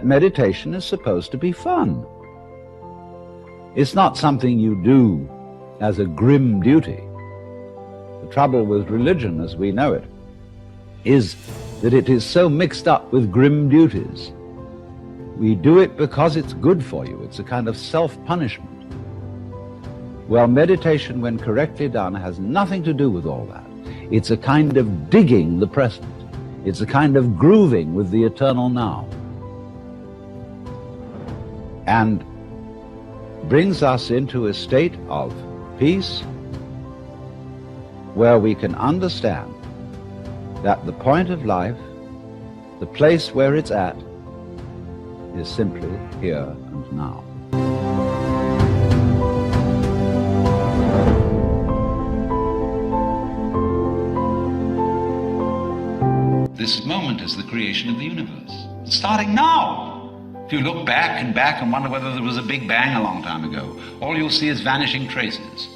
meditation is supposed to be fun. It's not something you do as a grim duty. The trouble with religion as we know it is that it is so mixed up with grim duties. We do it because it's good for you. It's a kind of self-punishment. Well, meditation, when correctly done, has nothing to do with all that. It's a kind of digging the present. It's a kind of grooving with the eternal now. And brings us into a state of peace where we can understand that the point of life, the place where it's at, is simply here and now. This moment is the creation of the universe. It's starting now. If you look back and wonder whether there was a Big Bang a long time ago, all you'll see is vanishing traces.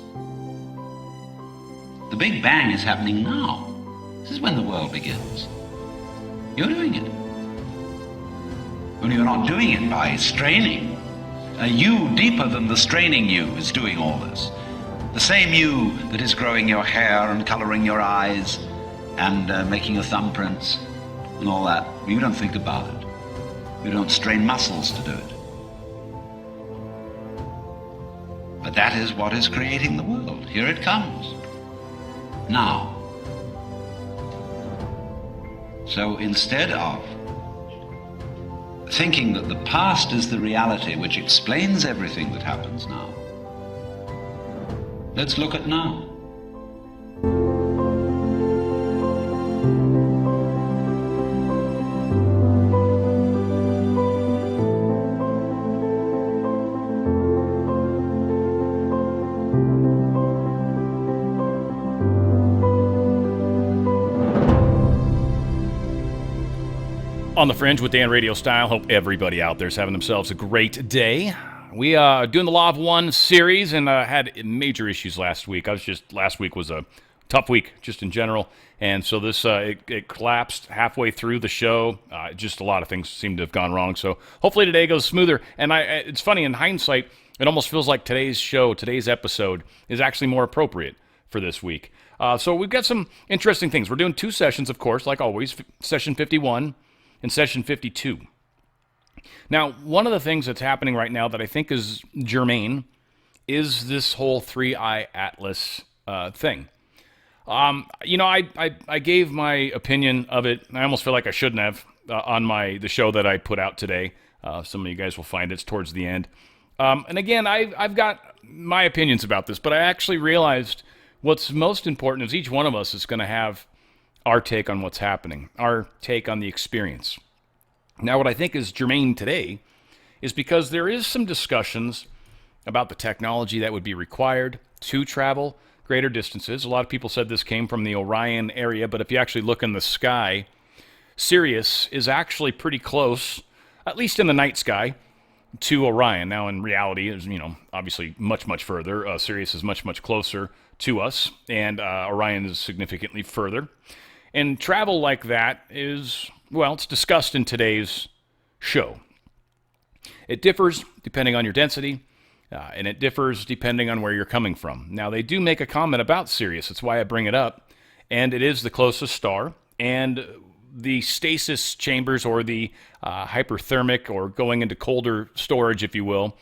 The Big Bang is happening now. This is when the world begins. You're doing it. Only you're not doing it by straining. A you deeper than the straining you is doing all this. The same you that is growing your hair and coloring your eyes and making your thumbprints and all that. You don't think about it. You don't strain muscles to do it. But that is what is creating the world. Here it comes. Now. So instead of thinking that the past is the reality which explains everything that happens now, let's look at now. On the Fringe with Dan RadioStyle. Hope everybody out there is having themselves a great day. We are doing the Law of One series and had major issues last week. Last week was a tough week just in general, and so this it collapsed halfway through the show. Just a lot of things seem to have gone wrong. So hopefully today goes smoother. And it's funny, in hindsight, it almost feels like today's episode is actually more appropriate for this week. So we've got some interesting things. We're doing two sessions, of course, like always, session 51 and session 52. Now, one of the things that's happening right now that I think is germane is this whole 3-eye atlas thing. I gave my opinion of it. I almost feel like I shouldn't have on the show that I put out today. Some of you guys will find it's towards the end. And again, I've got my opinions about this, but I actually realized what's most important is each one of us is going to have our take on what's happening, our take on the experience. Now, what I think is germane today is because there is some discussions about the technology that would be required to travel greater distances. A lot of people said this came from the Orion area, but if you actually look in the sky, Sirius is actually pretty close, at least in the night sky, to Orion. Now, in reality, it's, obviously much, much further. Sirius is much, much closer to us, and Orion is significantly further. And travel like that is, well, it's discussed in today's show. It differs depending on your density, and it differs depending on where you're coming from. Now, they do make a comment about Sirius. That's why I bring it up. And it is the closest star. And the stasis chambers, or the hyperthermic, or going into colder storage, if you will,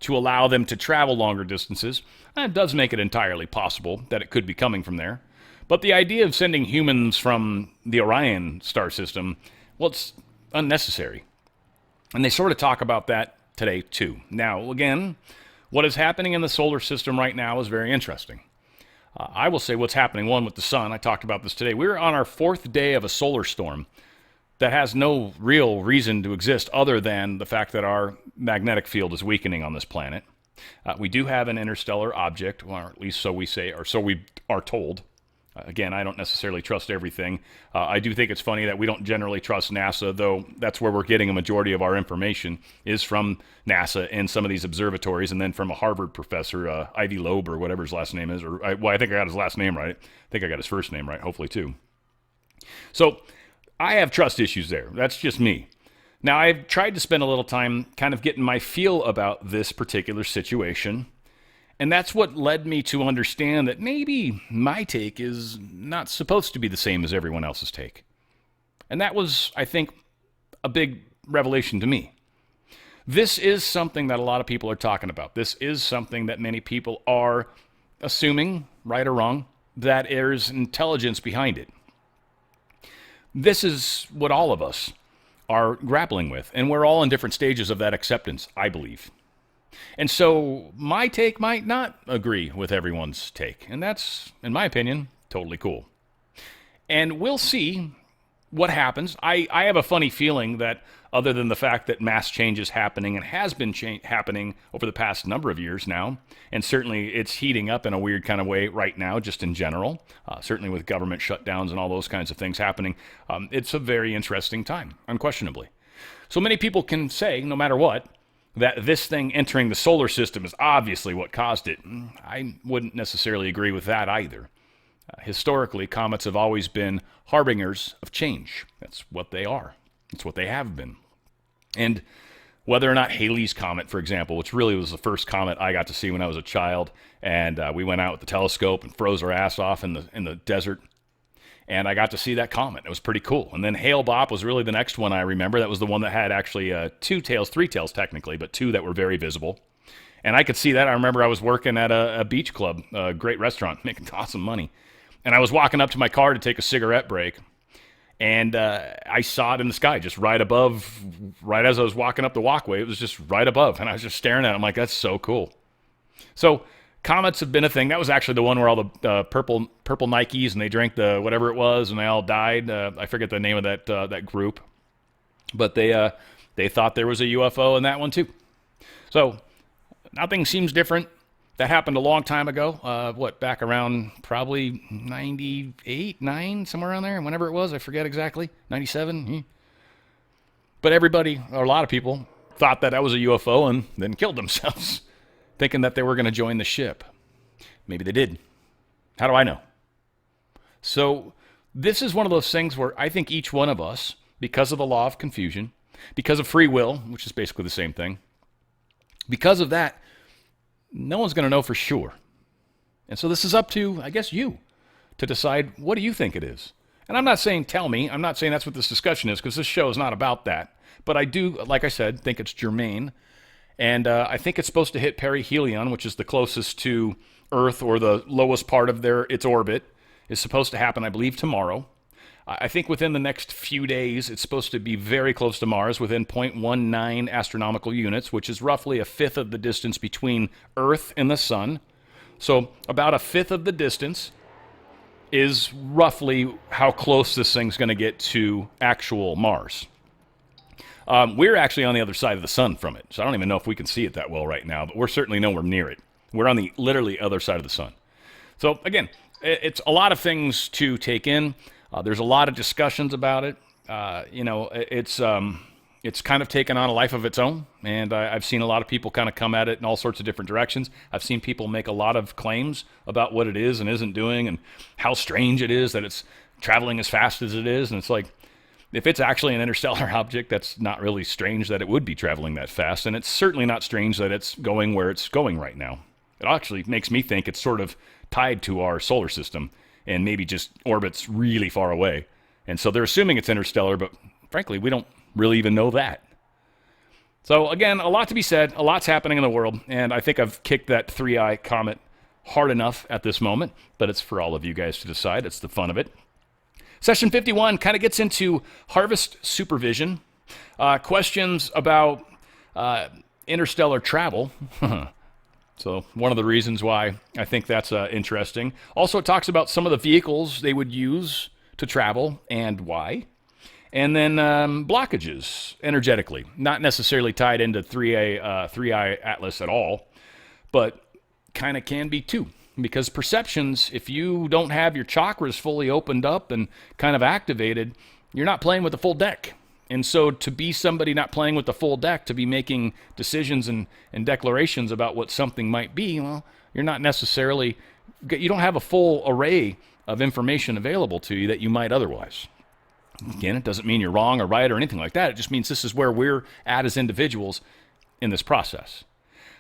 to allow them to travel longer distances, it does make it entirely possible that it could be coming from there. But the idea of sending humans from the Orion star system, well, it's unnecessary. And they sort of talk about that today, too. Now, again, what is happening in the solar system right now is very interesting. I will say what's happening, one, with the sun. I talked about this today. We're on our fourth day of a solar storm that has no real reason to exist other than the fact that our magnetic field is weakening on this planet. We do have an interstellar object, or at least so we say, or so we are told. Again, I don't necessarily trust everything. I do think it's funny that we don't generally trust NASA, though that's where we're getting a majority of our information, is from NASA and some of these observatories, and then from a Harvard professor, Ivy Loeb, or whatever his last name is. I think I got his last name right. I think I got his first name right, hopefully, too. So I have trust issues there. That's just me. Now, I've tried to spend a little time kind of getting my feel about this particular situation, and that's what led me to understand that maybe my take is not supposed to be the same as everyone else's take. And that was, I think, a big revelation to me. This is something that a lot of people are talking about. This is something that many people are assuming, right or wrong, that there's intelligence behind it. This is what all of us are grappling with, and we're all in different stages of that acceptance, I believe. And so my take might not agree with everyone's take, and that's, in my opinion, totally cool. And we'll see what happens. I have a funny feeling that other than the fact that mass change is happening and has been happening over the past number of years now, and certainly it's heating up in a weird kind of way right now, just in general, certainly with government shutdowns and all those kinds of things happening, it's a very interesting time, unquestionably. So many people can say, no matter what, that this thing entering the solar system is obviously what caused it. I wouldn't necessarily agree with that either. Historically, comets have always been harbingers of change. That's what they are. It's what they have been. And whether or not Halley's Comet, for example, which really was the first comet I got to see when I was a child, and we went out with the telescope and froze our ass off in the desert, and I got to see that comet. It was pretty cool. And then Hale-Bopp was really the next one I remember. That was the one that had actually three tails technically, but two that were very visible. And I could see that. I remember I was working at a beach club, a great restaurant, making awesome money. And I was walking up to my car to take a cigarette break, and I saw it in the sky, just right above, right as I was walking up the walkway. It was just right above, and I was just staring at it. I'm like, that's so cool. So comets have been a thing. That was actually the one where all the purple Nikes, and they drank the whatever it was, and they all died. I forget the name of that group, but they thought there was a UFO in that one too. So nothing seems different. That happened a long time ago, back around probably 98, 9, somewhere around there, whenever it was, I forget exactly, 97. But everybody, or a lot of people, thought that was a UFO and then killed themselves, thinking that they were going to join the ship. Maybe they did. How do I know? So this is one of those things where I think each one of us, because of the law of confusion, because of free will, which is basically the same thing, because of that, no one's going to know for sure. And so this is up to, I guess, you to decide, what do you think it is? And I'm not saying tell me. I'm not saying that's what this discussion is, because this show is not about that. But I do, like I said, think it's germane. And I think it's supposed to hit perihelion, which is the closest to Earth or the lowest part of its orbit. Is supposed to happen, I believe, tomorrow. I think within the next few days, it's supposed to be very close to Mars, within 0.19 astronomical units, which is roughly a fifth of the distance between Earth and the Sun. So about a fifth of the distance is roughly how close this thing's going to get to actual Mars. We're actually on the other side of the Sun from it, so I don't even know if we can see it that well right now, but we're certainly nowhere near it. We're on the literally other side of the Sun. So again, it's a lot of things to take in. There's a lot of discussions about it. It's kind of taken on a life of its own, and I've seen a lot of people kind of come at it in all sorts of different directions. I've seen people make a lot of claims about what it is and isn't doing, and how strange it is that it's traveling as fast as it is. And it's like, if it's actually an interstellar object, that's not really strange that it would be traveling that fast, and it's certainly not strange that it's going where it's going right now. It actually makes me think it's sort of tied to our solar system, and maybe just orbits really far away. And so they're assuming it's interstellar, but frankly, we don't really even know that. So again, a lot to be said, a lot's happening in the world, and I think I've kicked that 3-eye comet hard enough at this moment, but it's for all of you guys to decide. It's the fun of it. Session 51 kind of gets into harvest supervision, questions about interstellar travel. So one of the reasons why I think that's interesting. Also, it talks about some of the vehicles they would use to travel and why. And then blockages energetically, not necessarily tied into 3-eye atlas at all, but kind of can be too. Because perceptions, if you don't have your chakras fully opened up and kind of activated, you're not playing with the full deck. And so to be somebody not playing with the full deck, to be making decisions and declarations about what something might be, well, you're not necessarily, you don't have a full array of information available to you that you might otherwise. Again, it doesn't mean you're wrong or right or anything like that. It just means this is where we're at as individuals in this process.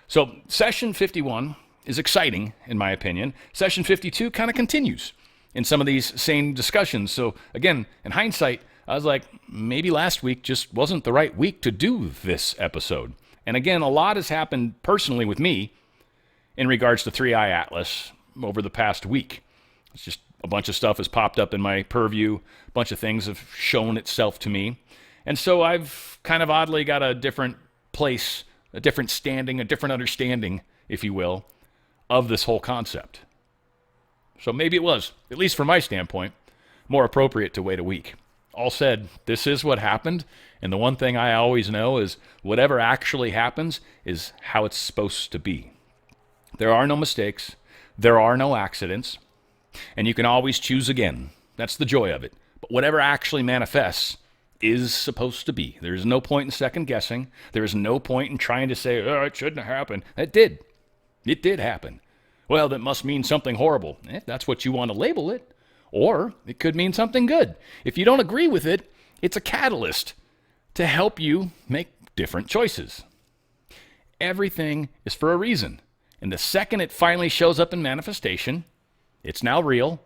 So session 51 is exciting, in my opinion. Session 52 kind of continues in some of these same discussions. So again, in hindsight, I was like, maybe last week just wasn't the right week to do this episode. And again, a lot has happened personally with me in regards to 3i Atlas over the past week. It's just a bunch of stuff has popped up in my purview. A bunch of things have shown itself to me. And so I've kind of oddly got a different place, a different standing, a different understanding, if you will, of this whole concept. So maybe it was, at least from my standpoint, more appropriate to wait a week. All said, this is what happened, and the one thing I always know is whatever actually happens is how it's supposed to be. There are no mistakes, there are no accidents, and you can always choose again. That's the joy of it. But whatever actually manifests is supposed to be. There's no point in second guessing. There is no point in trying to say, oh, it shouldn't have happened. It did. It did happen. Well, that must mean something horrible. If that's what you want to label it. Or it could mean something good. If you don't agree with it, it's a catalyst to help you make different choices. Everything is for a reason. And the second it finally shows up in manifestation, it's now real.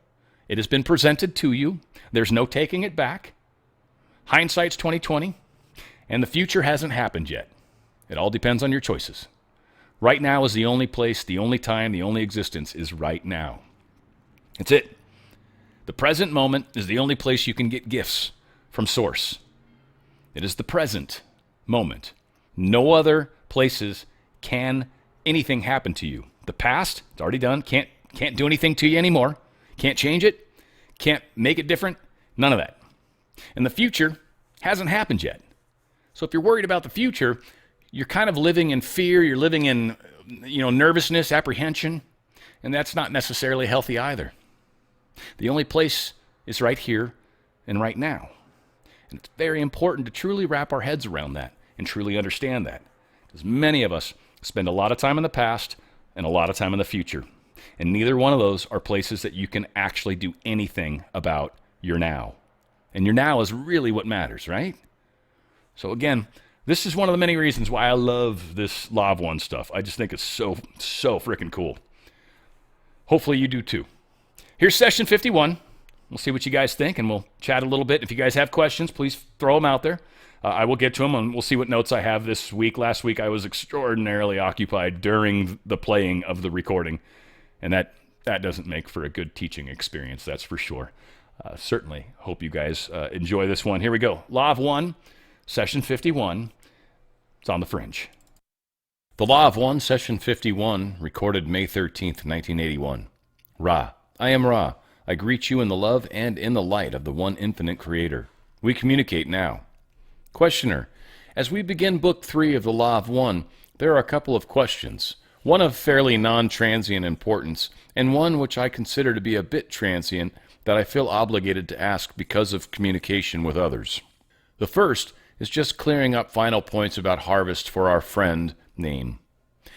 It has been presented to you. There's no taking it back. Hindsight's 20/20, and the future hasn't happened yet. It all depends on your choices. Right now is the only place, the only time, the only existence is right now. That's it. The present moment is the only place you can get gifts from Source. It is the present moment. No other places can anything happen to you. The past, it's already done. Can't do anything to you anymore. Can't change it. Can't make it different. None of that. And the future hasn't happened yet. So if you're worried about the future, you're kind of living in fear. You're living in, nervousness, apprehension, and that's not necessarily healthy either. The only place is right here and right now. And it's very important to truly wrap our heads around that and truly understand that. Because many of us spend a lot of time in the past and a lot of time in the future. And neither one of those are places that you can actually do anything about your now. And your now is really what matters, right? So again, this is one of the many reasons why I love this Law of One stuff. I just think it's so freaking cool. Hopefully you do too. Here's session 51. We'll see what you guys think, and we'll chat a little bit. If you guys have questions, please throw them out there. I will get to them, and we'll see what notes I have this week. Last week, I was extraordinarily occupied during the playing of the recording, and that doesn't make for a good teaching experience, that's for sure. Certainly hope you guys enjoy this one. Here we go. Law of One, session 51. It's on the Fringe. The Law of One, session 51, recorded May 13th, 1981. Ra. I am Ra. I greet you in the love and in the light of the one infinite creator. We communicate now. Questioner. As we begin Book 3 of the Law of One, there are a couple of questions, one of fairly non-transient importance, and one which I consider to be a bit transient that I feel obligated to ask because of communication with others. The first is just clearing up final points about harvest for our friend, Name.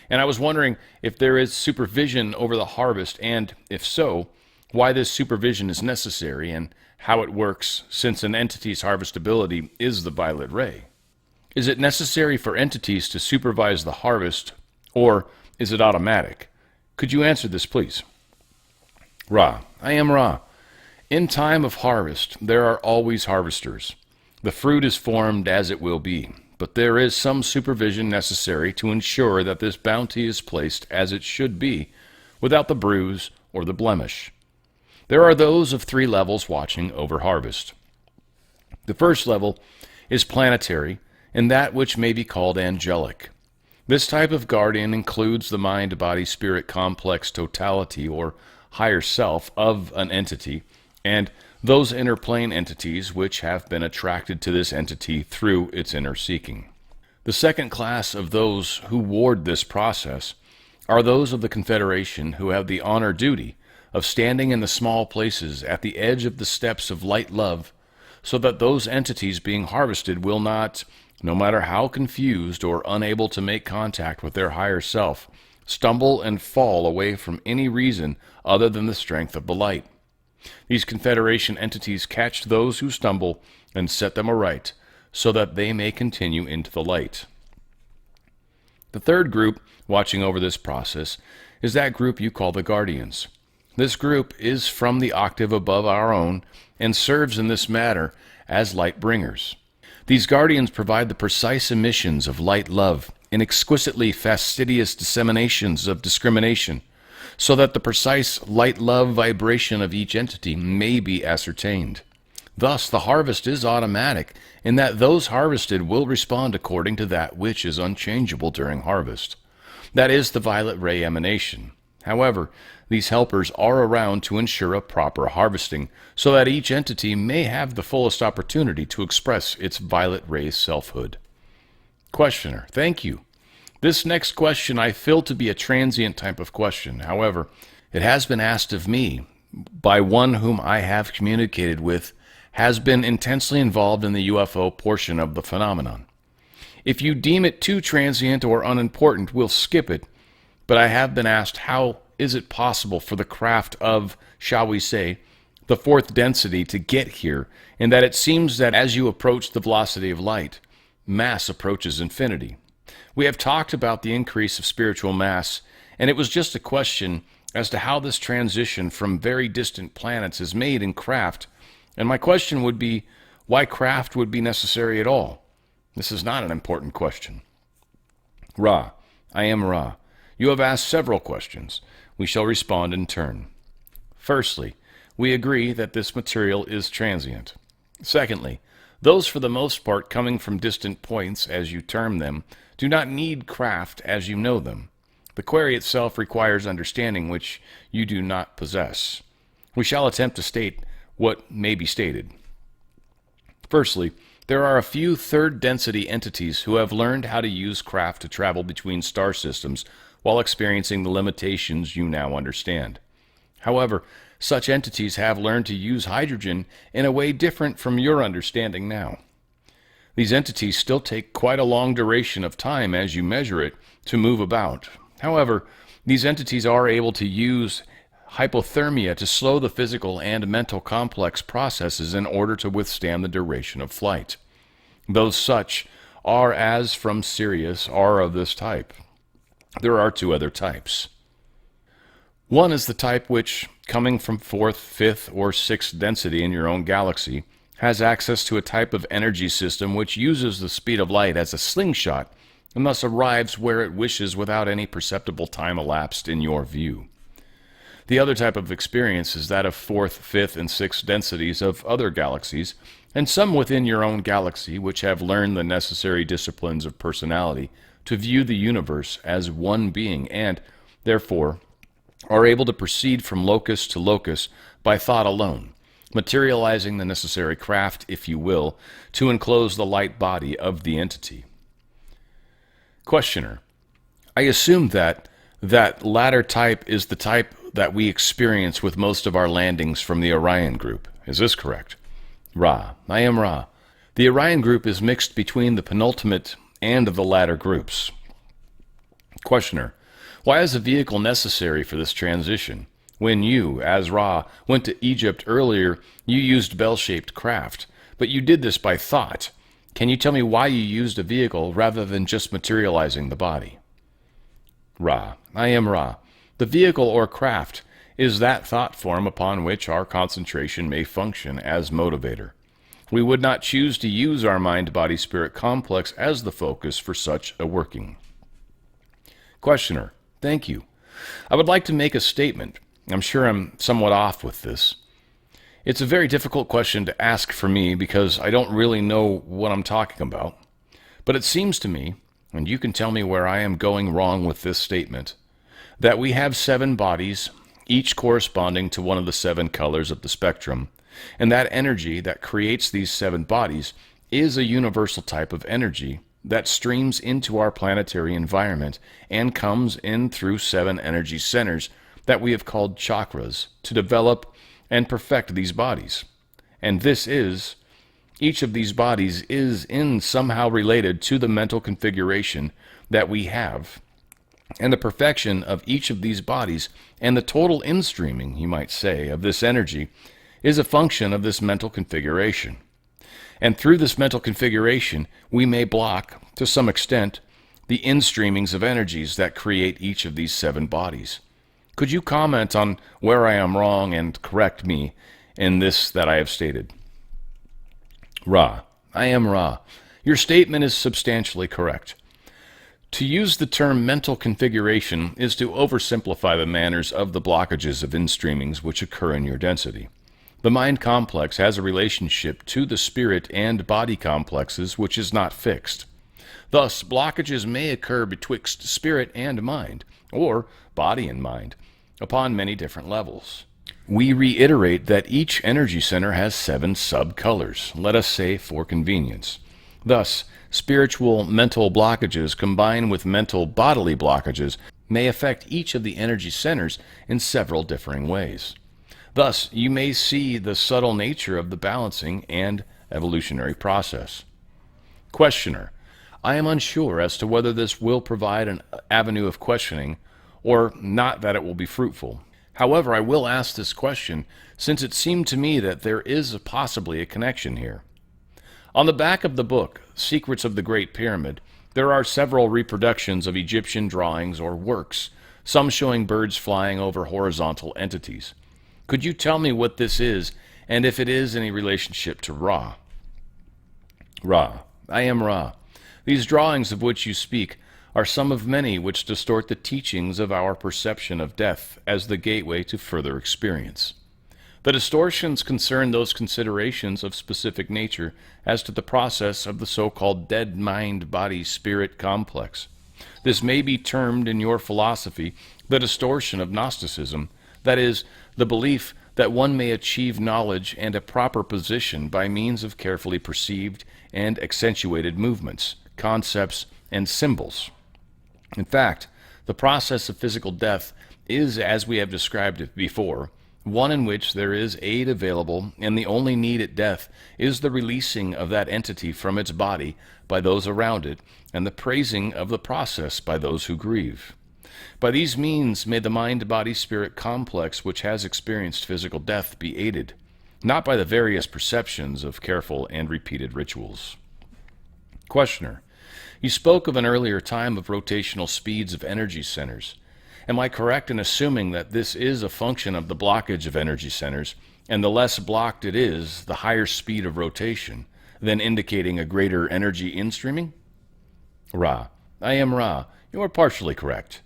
And I was wondering if there is supervision over the harvest, and if so, why this supervision is necessary and how it works since an entity's harvestability is the violet ray. Is it necessary for entities to supervise the harvest, or is it automatic? Could you answer this, please? Ra. I am Ra. In time of harvest, there are always harvesters. The fruit is formed as it will be, but there is some supervision necessary to ensure that this bounty is placed as it should be, without the bruise or the blemish. There are those of 3 levels watching over harvest. The first level is planetary, and that which may be called angelic. This type of guardian includes the mind-body-spirit complex totality or higher self of an entity, and those interplane entities which have been attracted to this entity through its inner seeking. The second class of those who ward this process are those of the Confederation who have the honor duty of standing in the small places at the edge of the steps of light love, so that those entities being harvested will not, no matter how confused or unable to make contact with their higher self, stumble and fall away from any reason other than the strength of the light. These Confederation entities catch those who stumble and set them aright, so that they may continue into the light. The third group watching over this process is that group you call the Guardians. This group is from the octave above our own and serves in this matter as light bringers. These Guardians provide the precise emissions of light love in exquisitely fastidious disseminations of discrimination, so that the precise light love vibration of each entity may be ascertained. Thus, the harvest is automatic, in that those harvested will respond according to that which is unchangeable during harvest. That is the violet ray emanation. However, these helpers are around to ensure a proper harvesting, so that each entity may have the fullest opportunity to express its violet ray selfhood. Questioner: thank you. This next question I feel to be a transient type of question. However, it has been asked of me by one whom I have communicated with, has been intensely involved in the UFO portion of the phenomenon. If you deem it too transient or unimportant, we'll skip it, but I have been asked, how is it possible for the craft of, shall we say, the fourth density to get here, in that it seems that as you approach the velocity of light, mass approaches infinity. We have talked about the increase of spiritual mass, and it was just a question as to how this transition from very distant planets is made in craft. And my question would be, why craft would be necessary at all? This is not an important question. Ra, I am Ra. You have asked several questions. We shall respond in turn. Firstly, we agree that this material is transient. Secondly, those for the most part coming from distant points, as you term them, do not need craft as you know them. The query itself requires understanding which you do not possess. We shall attempt to state what may be stated. Firstly, there are a few third-density entities who have learned how to use craft to travel between star systems while experiencing the limitations you now understand. However, such entities have learned to use hydrogen in a way different from your understanding now. These entities still take quite a long duration of time as you measure it to move about. However, these entities are able to use hypothermia to slow the physical and mental complex processes in order to withstand the duration of flight. Those such are as from Sirius are of this type. There are two other types. One is the type which, coming from fourth, fifth, or sixth density in your own galaxy, has access to a type of energy system which uses the speed of light as a slingshot and thus arrives where it wishes without any perceptible time elapsed in your view. The other type of experience is that of fourth, fifth, and sixth densities of other galaxies, and some within your own galaxy which have learned the necessary disciplines of personality to view the universe as one being and, therefore, are able to proceed from locus to locus by thought alone, materializing the necessary craft, if you will, to enclose the light body of the entity. Questioner: I assume that latter type is the type that we experience with most of our landings from the Orion group. Is this correct? Ra, I am Ra. The Orion group is mixed between the penultimate and the latter groups. Questioner: why is a vehicle necessary for this transition? When you, as Ra, went to Egypt earlier, you used bell-shaped craft, but you did this by thought. Can you tell me why you used a vehicle rather than just materializing the body? Ra, I am Ra. The vehicle or craft is that thought form upon which our concentration may function as motivator. We would not choose to use our mind-body-spirit complex as the focus for such a working. Questioner: thank you. I would like to make a statement. I'm sure I'm somewhat off with this. It's a very difficult question to ask for me because I don't really know what I'm talking about. But it seems to me, and you can tell me where I am going wrong with this statement, that we have 7 bodies, each corresponding to one of the 7 colors of the spectrum, and that energy that creates these 7 bodies is a universal type of energy that streams into our planetary environment and comes in through 7 energy centers that we have called chakras to develop and perfect these bodies. And each of these bodies is in somehow related to the mental configuration that we have. And the perfection of each of these bodies and the total instreaming, you might say, of this energy is a function of this mental configuration. And through this mental configuration, we may block, to some extent, the instreamings of energies that create each of these 7 bodies. Could you comment on where I am wrong and correct me in this that I have stated? Ra. I am Ra. Your statement is substantially correct. To use the term mental configuration is to oversimplify the manners of the blockages of instreamings which occur in your density. The mind complex has a relationship to the spirit and body complexes which is not fixed. Thus, blockages may occur betwixt spirit and mind, or body and mind, upon many different levels. We reiterate that each energy center has 7 sub-colors, let us say for convenience. Thus, spiritual mental blockages combined with mental bodily blockages may affect each of the energy centers in several differing ways. Thus, you may see the subtle nature of the balancing and evolutionary process. Questioner. I am unsure as to whether this will provide an avenue of questioning or not that it will be fruitful. However, I will ask this question since it seemed to me that there is possibly a connection here. On the back of the book, Secrets of the Great Pyramid, there are several reproductions of Egyptian drawings or works, some showing birds flying over horizontal entities. Could you tell me what this is, and if it is any relationship to Ra? Ra. I am Ra. These drawings of which you speak are some of many which distort the teachings of our perception of death as the gateway to further experience. The distortions concern those considerations of specific nature as to the process of the so-called dead mind-body-spirit complex. This may be termed in your philosophy the distortion of Gnosticism, that is, the belief that one may achieve knowledge and a proper position by means of carefully perceived and accentuated movements, concepts, and symbols. In fact, the process of physical death is, as we have described it before, one in which there is aid available, and the only need at death is the releasing of that entity from its body by those around it, and the praising of the process by those who grieve. By these means may the mind-body-spirit complex which has experienced physical death be aided, not by the various perceptions of careful and repeated rituals. Questioner. You spoke of an earlier time of rotational speeds of energy centers. Am I correct in assuming that this is a function of the blockage of energy centers, and the less blocked it is, the higher speed of rotation, then indicating a greater energy instreaming? Ra. I am Ra. You are partially correct.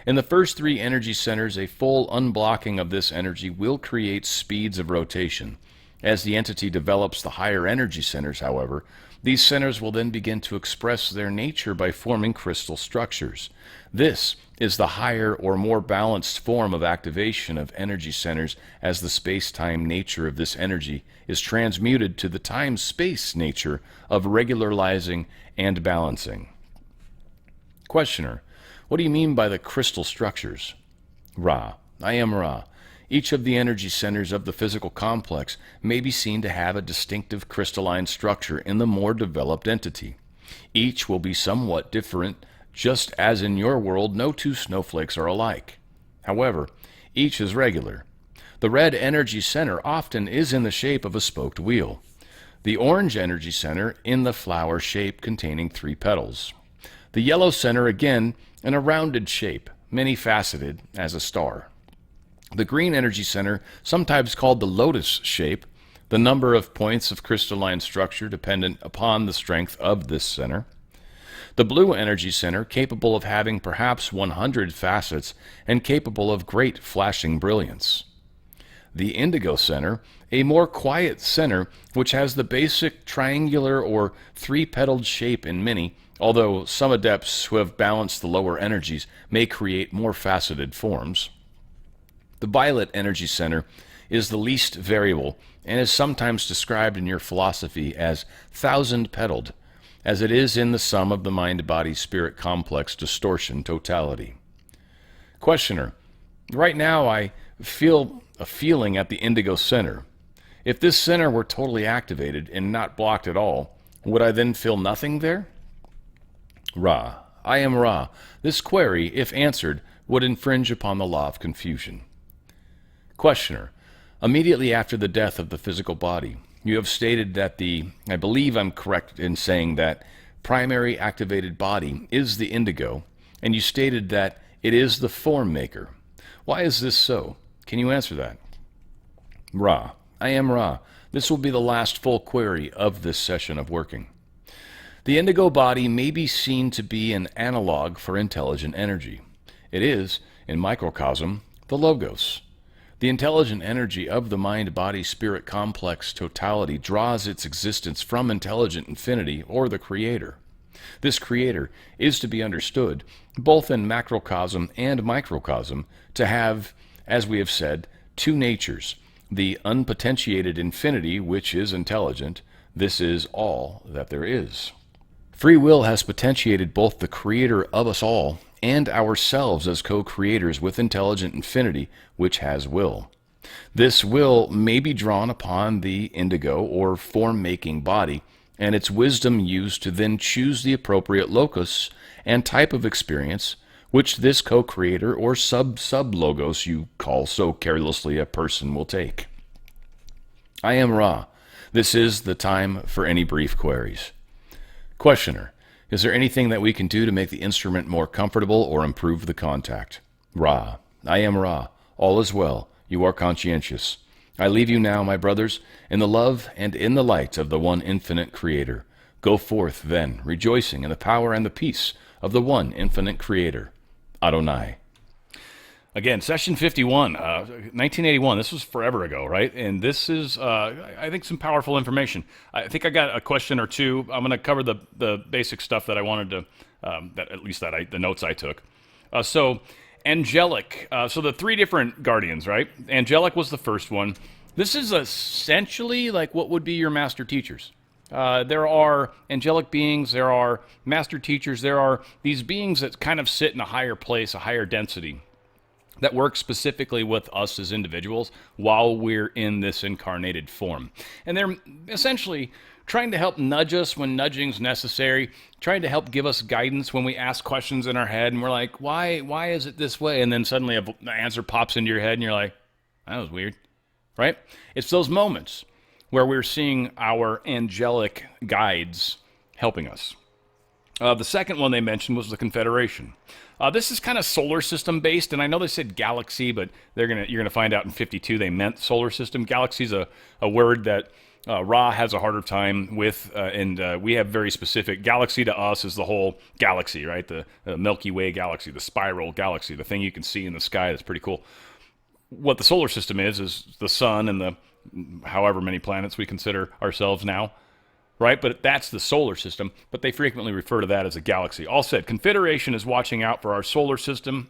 In the first 3 energy centers, a full unblocking of this energy will create speeds of rotation. As the entity develops the higher energy centers, however, these centers will then begin to express their nature by forming crystal structures. This is the higher or more balanced form of activation of energy centers as the space-time nature of this energy is transmuted to the time-space nature of regularizing and balancing. Questioner. What do you mean by the crystal structures? Ra. I am Ra. Each of the energy centers of the physical complex may be seen to have a distinctive crystalline structure in the more developed entity. Each will be somewhat different, just as in your world no 2 snowflakes are alike. However, each is regular. The red energy center often is in the shape of a spoked wheel. The orange energy center in the flower shape containing 3 petals. The yellow center again in a rounded shape, many-faceted as a star. The green energy center, sometimes called the lotus shape, the number of points of crystalline structure dependent upon the strength of this center. The blue energy center, capable of having perhaps 100 facets and capable of great flashing brilliance. The indigo center, a more quiet center which has the basic triangular or 3-petaled shape in many, although some adepts who have balanced the lower energies may create more faceted forms. The violet energy center is the least variable and is sometimes described in your philosophy as 1,000-petaled, as it is in the sum of the mind-body-spirit complex distortion totality. Questioner. Right now I feel a feeling at the indigo center. If this center were totally activated and not blocked at all, would I then feel nothing there? Ra. I am Ra. This query, if answered, would infringe upon the law of confusion. Questioner. Immediately after the death of the physical body, you have stated that I believe I'm correct in saying that primary activated body is the indigo, and you stated that it is the form maker. Why is this so? Can you answer that? Ra. I am Ra. This will be the last full query of this session of working. The indigo body may be seen to be an analog for intelligent energy. It is, in microcosm, the Logos. The intelligent energy of the mind-body-spirit complex totality draws its existence from intelligent infinity or the Creator. This Creator is to be understood, both in macrocosm and microcosm, to have, as we have said, two natures, the unpotentiated infinity, which is intelligent. This is all that there is. Free will has potentiated both the Creator of us all and ourselves as co-creators with intelligent infinity, which has will. This will may be drawn upon the indigo or form-making body, and its wisdom used to then choose the appropriate locus and type of experience which this co-creator or sub-logos you call so carelessly a person will take. I am Ra. This is the time for any brief queries. Questioner. Is there anything that we can do to make the instrument more comfortable or improve the contact? Ra. I am Ra. All is well. You are conscientious. I leave you now, my brothers, in the love and in the light of the one infinite Creator. Go forth, then, rejoicing in the power and the peace of the one infinite Creator. Adonai. Again, session 51, 1981. This was forever ago, right? And this is, I think, some powerful information. I think I got a question or two. I'm going to cover the basic stuff that I wanted to, the notes I took. So, angelic. So the three different guardians, right? Angelic was the first one. This is essentially like what would be your master teachers. There are angelic beings, there are master teachers, there are these beings that kind of sit in a higher place, a higher density, that work specifically with us as individuals while we're in this incarnated form. And they're essentially trying to help nudge us when nudging's necessary, trying to help give us guidance when we ask questions in our head and we're like, why is it this way? And then suddenly an answer pops into your head and you're like, that was weird, right? It's those moments where we're seeing our angelic guides helping us. The second one they mentioned was the Confederation. This is kind of solar system based, and I know they said galaxy, but you're gonna find out in 52 they meant solar system. Galaxy is a word that Ra has a harder time with, and we have very specific. Galaxy to us is the whole galaxy, right? The Milky Way galaxy, the spiral galaxy, the thing you can see in the sky that's pretty cool. What the solar system is the sun and the however many planets we consider ourselves now. Right, but that's the solar system, but they frequently refer to that as a galaxy. All said, Confederation is watching out for our solar system.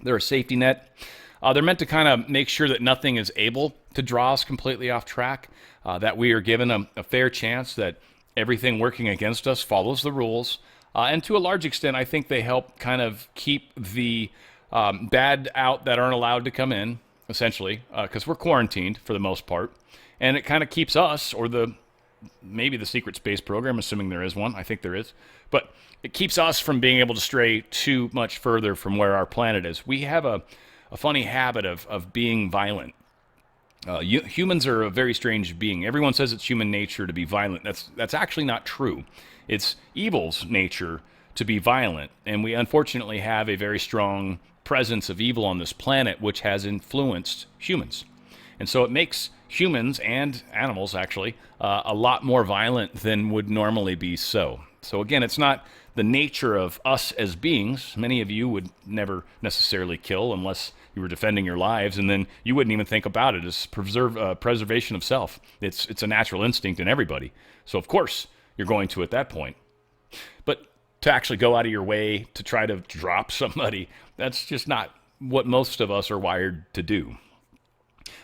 They're a safety net. They're meant to kind of make sure that nothing is able to draw us completely off track, that we are given a fair chance, that everything working against us follows the rules. And to a large extent, I think they help kind of keep the bad out that aren't allowed to come in, essentially, because we're quarantined for the most part. And it kind of keeps us, or maybe the secret space program, assuming there is one. I think there is. But it keeps us from being able to stray too much further from where our planet is. We have a funny habit of being violent. Humans are a very strange being. Everyone says it's human nature to be violent. That's actually not true. It's evil's nature to be violent. And we unfortunately have a very strong presence of evil on this planet, which has influenced humans. And so it makes humans and animals, actually, a lot more violent than would normally be so. So again, it's not the nature of us as beings. Many of you would never necessarily kill unless you were defending your lives, and then you wouldn't even think about it as preservation of self. It's a natural instinct in everybody. So of course you're going to at that point. But to actually go out of your way to try to drop somebody, that's just not what most of us are wired to do.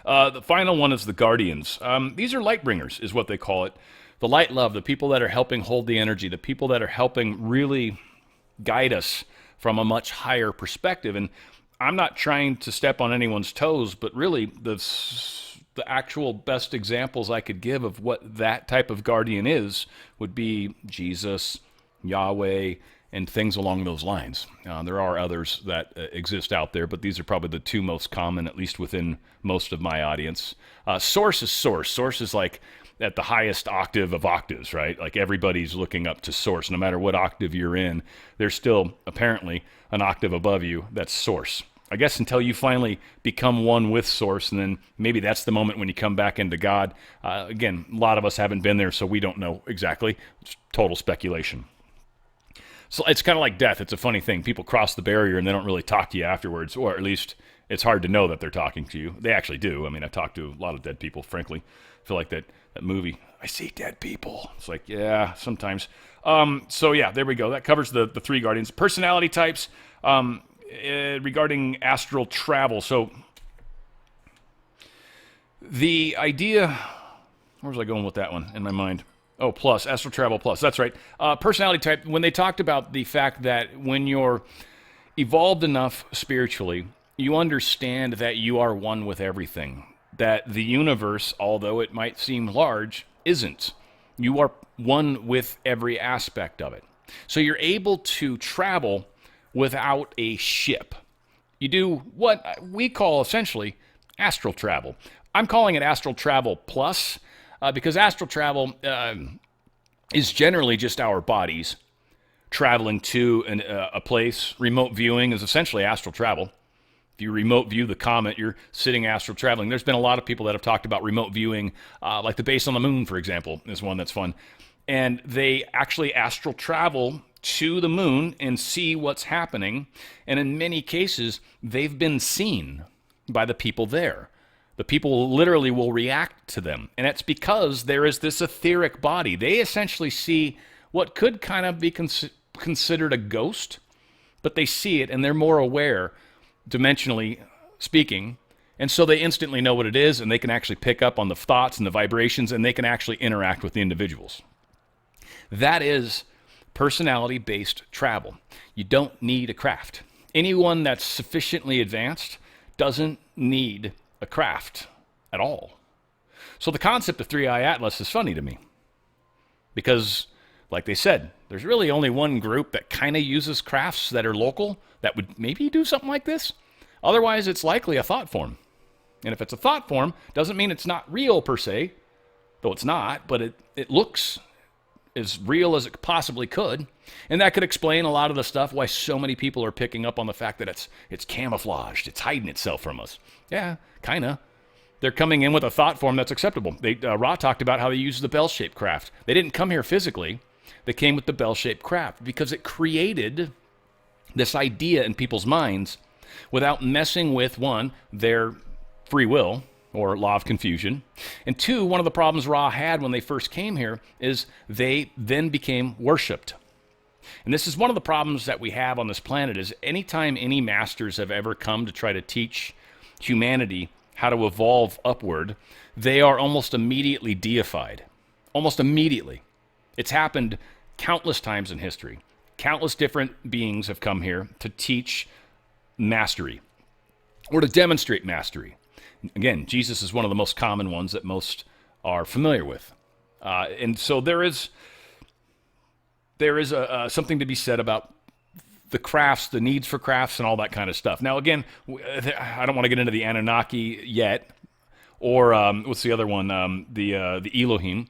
The final one is the Guardians. These are light bringers, is what they call it. The light love, the people that are helping hold the energy, the people that are helping really guide us from a much higher perspective. And I'm not trying to step on anyone's toes, but really the actual best examples I could give of what that type of guardian is would be Jesus, Yahweh, and things along those lines. There are others that exist out there, but these are probably the two most common, at least within most of my audience. Source is source. Source is like at the highest octave of octaves, right? Like everybody's looking up to source. No matter what octave you're in, there's still apparently an octave above you that's source. I guess until you finally become one with source, and then maybe that's the moment when you come back into God. Again, a lot of us haven't been there, so we don't know exactly. It's total speculation. So it's kind of like death. It's a funny thing. People cross the barrier and they don't really talk to you afterwards, or at least it's hard to know that they're talking to you. They actually do. I mean, I've talked to a lot of dead people, frankly. I feel like that movie, I See Dead People. It's like, yeah, sometimes. So yeah, there we go. That covers the three guardians. Personality types regarding astral travel. So the idea, where was I going with that one in my mind? Oh, plus, astral travel plus. That's right. Personality type, when they talked about the fact that when you're evolved enough spiritually, you understand that you are one with everything. That the universe, although it might seem large, isn't. You are one with every aspect of it. So you're able to travel without a ship. You do what we call essentially astral travel. I'm calling it astral travel plus because astral travel is generally just our bodies traveling to a place. Remote viewing is essentially astral travel. If you remote view the comet, you're sitting astral traveling. There's been a lot of people that have talked about remote viewing, like the base on the moon, for example, is one that's fun. And they actually astral travel to the moon and see what's happening. And in many cases, they've been seen by the people there. The people literally will react to them. And it's because there is this etheric body. They essentially see what could kind of be considered a ghost, but they see it and they're more aware, dimensionally speaking, and so they instantly know what it is, and they can actually pick up on the thoughts and the vibrations, and they can actually interact with the individuals. That is personality-based travel. You don't need a craft. Anyone that's sufficiently advanced doesn't need a craft at all. So the concept of Three-Eye Atlas is funny to me, because, like they said, there's really only one group that kind of uses crafts that are local that would maybe do something like this. Otherwise, it's likely a thought form. And if it's a thought form, doesn't mean it's not real per se, though it's not, but it looks as real as it possibly could. And that could explain a lot of the stuff, why so many people are picking up on the fact that it's camouflaged, it's hiding itself from us. Yeah, kind of. They're coming in with a thought form that's acceptable. Ra talked about how they use the bell-shaped craft. They didn't come here physically. They came with the bell-shaped craft because it created this idea in people's minds without messing with, one, their free will or law of confusion, and two, one of the problems Ra had when they first came here is they then became worshipped. And this is one of the problems that we have on this planet is anytime any masters have ever come to try to teach humanity how to evolve upward, they are almost immediately deified. Almost immediately. It's happened countless times in history. Countless different beings have come here to teach mastery or to demonstrate mastery. Again, Jesus is one of the most common ones that most are familiar with. And so there is something to be said about the crafts, the needs for crafts, and all that kind of stuff. Now, again, I don't want to get into the Anunnaki yet, or what's the other one? The Elohim.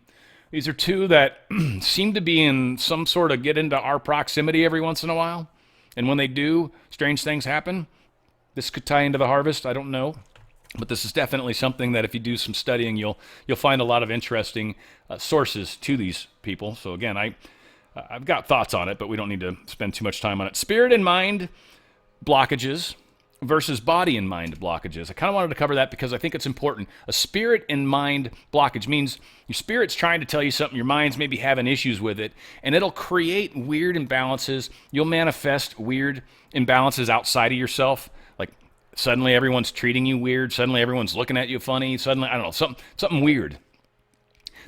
These are two that seem to be in some sort of get into our proximity every once in a while. And when they do, strange things happen. This could tie into the harvest, I don't know. But this is definitely something that if you do some studying, you'll find a lot of interesting sources to these people. So again, I've got thoughts on it, but we don't need to spend too much time on it. Spirit and mind blockages versus body and mind blockages. I kind of wanted to cover that because I think it's important. A spirit and mind blockage means your spirit's trying to tell you something, your mind's maybe having issues with it, and it'll create weird imbalances. You'll manifest weird imbalances outside of yourself. Like suddenly everyone's treating you weird, suddenly everyone's looking at you funny, suddenly, I don't know, something weird.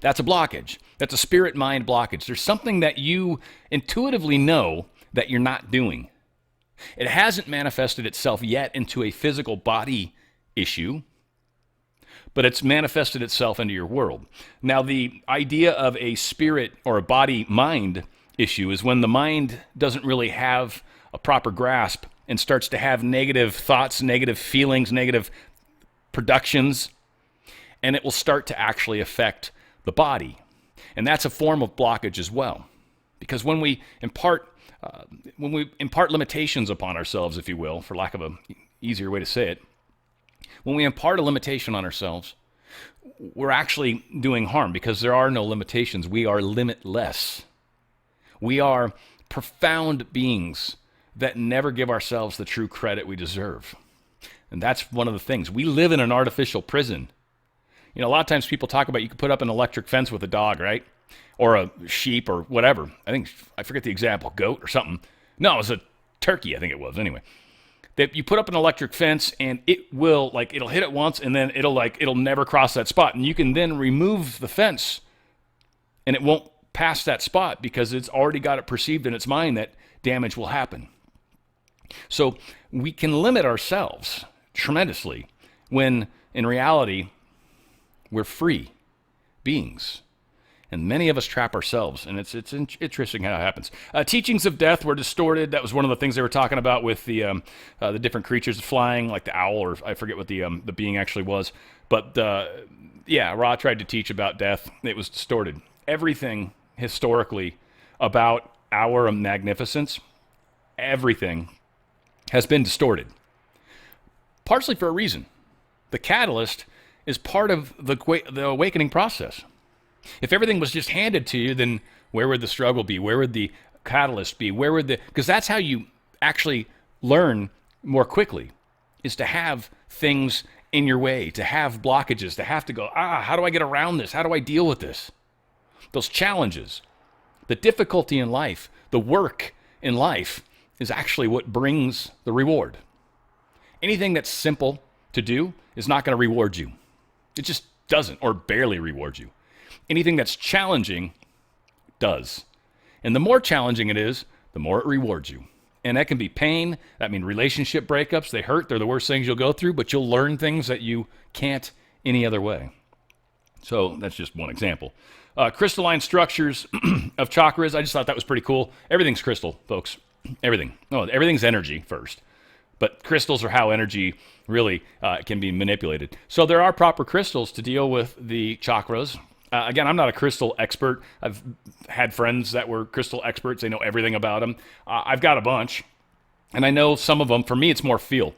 That's a blockage. That's a spirit-mind blockage. There's something that you intuitively know that you're not doing. It hasn't manifested itself yet into a physical body issue, but it's manifested itself into your world. Now, the idea of a spirit or a body-mind issue is when the mind doesn't really have a proper grasp and starts to have negative thoughts, negative feelings, negative productions, and it will start to actually affect the body. And that's a form of blockage as well. Because when we impart limitations upon ourselves, if you will, for lack of an easier way to say it, when we impart a limitation on ourselves, we're actually doing harm because there are no limitations. We are limitless. We are profound beings that never give ourselves the true credit we deserve. And that's one of the things. We live in an artificial prison. You know, a lot of times people talk about you can put up an electric fence with a dog, right? Or a sheep or whatever. I forget the example, goat or something. No, it was a turkey, I think it was. Anyway, that you put up an electric fence and it'll hit it once and then it'll never cross that spot. And you can then remove the fence and it won't pass that spot because it's already got it perceived in its mind that damage will happen. So we can limit ourselves tremendously when in reality we're free beings. And many of us trap ourselves, and it's interesting how it happens. Teachings of death were distorted. That was one of the things they were talking about with the different creatures flying, like the owl, or I forget what the being actually was. But Ra tried to teach about death. It was distorted. Everything historically about our magnificence, everything has been distorted. Partially for a reason. The catalyst is part of the awakening process. If everything was just handed to you, then where would the struggle be? Where would the catalyst be? Because that's how you actually learn more quickly, is to have things in your way, to have blockages, to have to go, how do I get around this? How do I deal with this? Those challenges, the difficulty in life, the work in life is actually what brings the reward. Anything that's simple to do is not going to reward you. It just doesn't, or barely reward you. Anything that's challenging does. And the more challenging it is, the more it rewards you. And that can be pain. That means relationship breakups. They hurt. They're the worst things you'll go through, but you'll learn things that you can't any other way. So that's just one example. Crystalline structures of chakras. I just thought that was pretty cool. Everything's crystal, folks. Everything. No, everything's energy first. But crystals are how energy really can be manipulated. So there are proper crystals to deal with the chakras. Again, I'm not a crystal expert. I've had friends that were crystal experts. They know everything about them. I've got a bunch, and I know some of them. For me, it's more feel.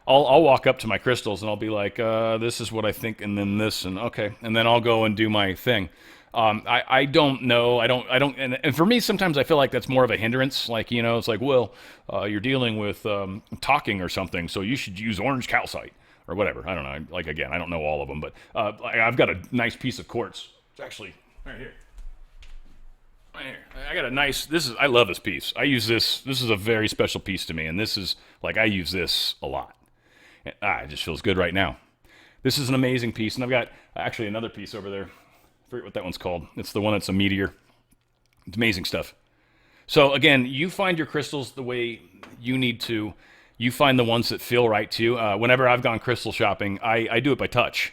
I'll walk up to my crystals, and I'll be like, this is what I think, and then this, and okay. And then I'll go and do my thing. I don't know. I don't. And for me, sometimes I feel like that's more of a hindrance. Like, you know, it's like, well, you're dealing with talking or something, so you should use orange calcite. Or whatever, I don't know. Like, again, I don't know all of them, but I've got a nice piece of quartz. It's actually right here. Right here. I got a nice. I love this piece. I use this. This is a very special piece to me, and this is like I use this a lot. And, it just feels good right now. This is an amazing piece, and I've got actually another piece over there. I forget what that one's called. It's the one that's a meteor. It's amazing stuff. So again, you find your crystals the way you need to. You find the ones that feel right to you. Whenever I've gone crystal shopping, I do it by touch.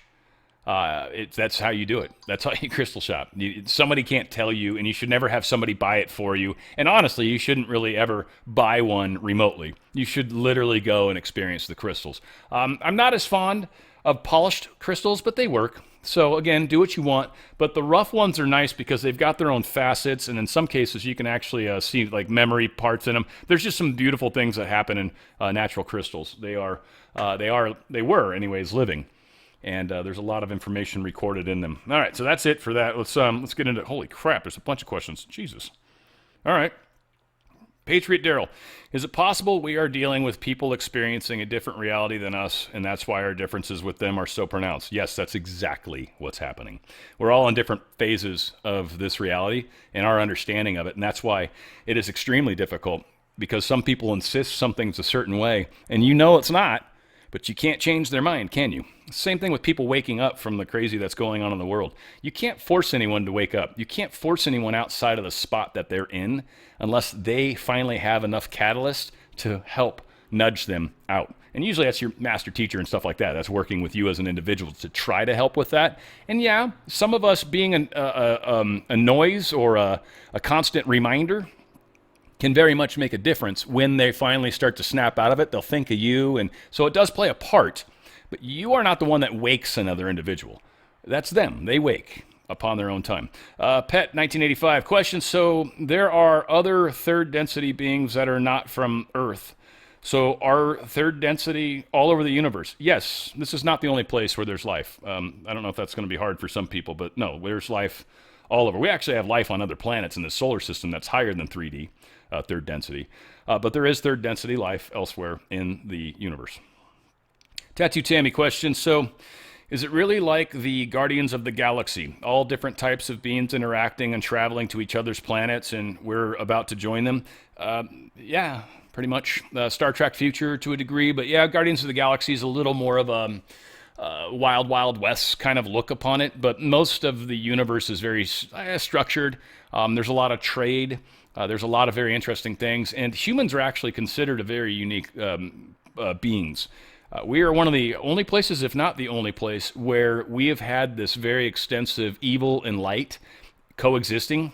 That's how you do it. That's how you crystal shop. Somebody can't tell you, and you should never have somebody buy it for you. And honestly, you shouldn't really ever buy one remotely. You should literally go and experience the crystals. I'm not as fond of polished crystals, but they work. So again, do what you want. But the rough ones are nice because they've got their own facets, and in some cases you can actually see like memory parts in them. There's just some beautiful things that happen in natural crystals. They were anyways living, and there's a lot of information recorded in them. All right, so that's it for that. Let's get into. Holy crap! There's a bunch of questions. Jesus. All right. Patriot Daryl, is it possible we are dealing with people experiencing a different reality than us, and that's why our differences with them are so pronounced? Yes, that's exactly what's happening. We're all in different phases of this reality and our understanding of it, and that's why it is extremely difficult, because some people insist something's a certain way, and you know it's not, but you can't change their mind, can you? Same thing with people waking up from the crazy that's going on in the world. You can't force anyone to wake up. You can't force anyone outside of the spot that they're in unless they finally have enough catalyst to help nudge them out. And usually that's your master teacher and stuff like that. That's working with you as an individual to try to help with that. And yeah, some of us being a noise or a constant reminder can very much make a difference. When they finally start to snap out of it, they'll think of you. And so it does play a part, but you are not the one that wakes another individual. That's them. They wake upon their own time. Pet 1985 question. So there are other third density beings that are not from Earth. So are third density all over the universe? Yes. This is not the only place where there's life. I don't know if that's going to be hard for some people, but no, there's life all over. We actually have life on other planets in the solar system that's higher than 3D, third density. But there is third density life elsewhere in the universe. Tattoo Tammy question. So is it really like the Guardians of the Galaxy? All different types of beings interacting and traveling to each other's planets, and we're about to join them? Yeah, pretty much. Star Trek Future to a degree, but yeah, Guardians of the Galaxy is a little more of a Wild Wild West kind of look upon it, but most of the universe is very structured. There's a lot of trade. There's a lot of very interesting things, and humans are actually considered a very unique beings. We are one of the only places, if not the only place, where we have had this very extensive evil and light coexisting.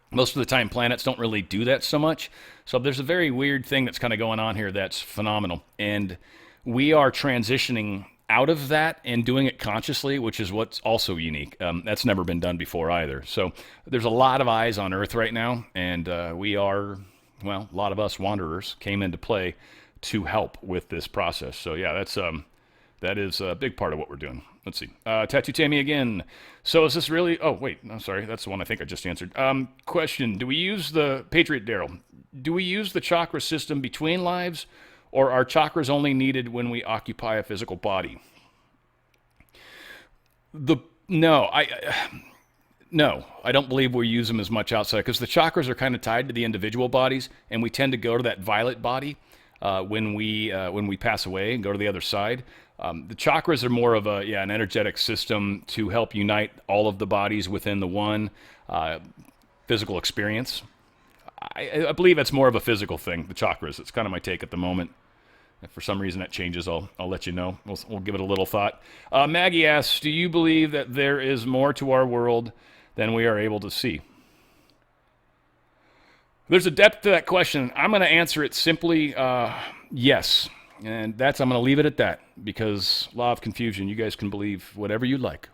Most of the time, planets don't really do that so much. So there's a very weird thing that's kind of going on here that's phenomenal. And we are transitioning out of that and doing it consciously, which is what's also unique. That's never been done before either. So there's a lot of eyes on Earth right now, and we are, well, a lot of us wanderers came into play to help with this process. So yeah, that is a big part of what we're doing. Let's see. Tattoo Tammy again. So is this really... Oh, wait. No, sorry. That's the one I think I just answered. Question. Do we use the... Patriot Daryl. Do we use the chakra system between lives, or are chakras only needed when we occupy a physical body? No, I don't believe we use them as much outside, because the chakras are kind of tied to the individual bodies, and we tend to go to that violet body when we pass away and go to the other side. The chakras are more of an energetic system to help unite all of the bodies within the one physical experience. I believe it's more of a physical thing, the chakras. It's kind of my take at the moment. If for some reason that changes, I'll let you know. We'll give it a little thought. Maggie asks, do you believe that there is more to our world than we are able to see? There's a depth to that question. I'm going to answer it simply yes. And I'm going to leave it at that, because law of confusion, you guys can believe whatever you like.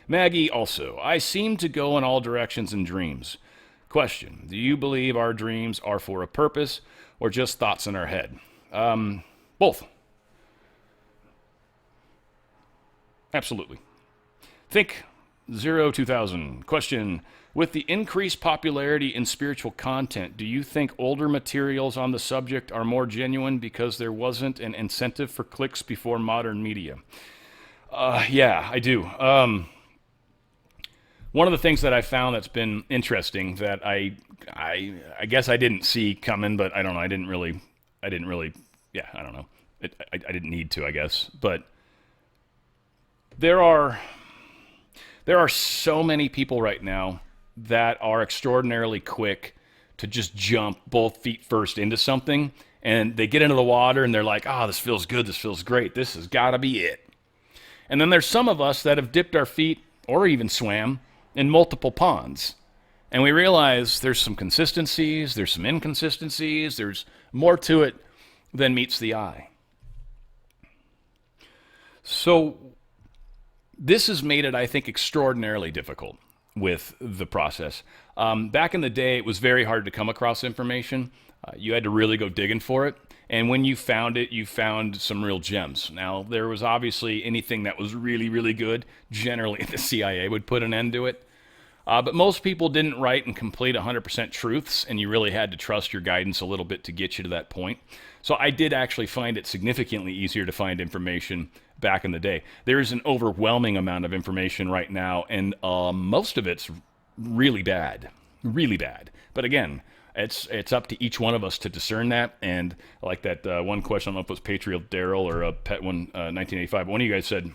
Maggie also, I seem to go in all directions in dreams. Question, do you believe our dreams are for a purpose or just thoughts in our head? Both. Absolutely. Think 2000. Question, with the increased popularity in spiritual content, do you think older materials on the subject are more genuine because there wasn't an incentive for clicks before modern media? Yeah, I do. One of the things that I found that's been interesting that I guess I didn't see coming, but I don't know. I didn't really. Yeah, I don't know. I didn't need to, I guess. But there are so many people right now that are extraordinarily quick to just jump both feet first into something, and they get into the water and they're like, oh, this feels good, this feels great, this has got to be it. And then there's some of us that have dipped our feet or even swam in multiple ponds, and we realize there's some consistencies, there's some inconsistencies, there's more to it than meets the eye. So this has made it, I think, extraordinarily difficult with the process. Back in the day, it was very hard to come across information. You had to really go digging for it. And when you found it, you found some real gems. Now, there was obviously anything that was really, really good. Generally, the CIA would put an end to it. But most people didn't write and complete 100% truths, and you really had to trust your guidance a little bit to get you to that point. So I did actually find it significantly easier to find information back in the day. There is an overwhelming amount of information right now, and most of it's really bad. Really bad. But again, it's up to each one of us to discern that. And like that one question, I don't know if it was Patriot Daryl or Pet 1985, but one of you guys said,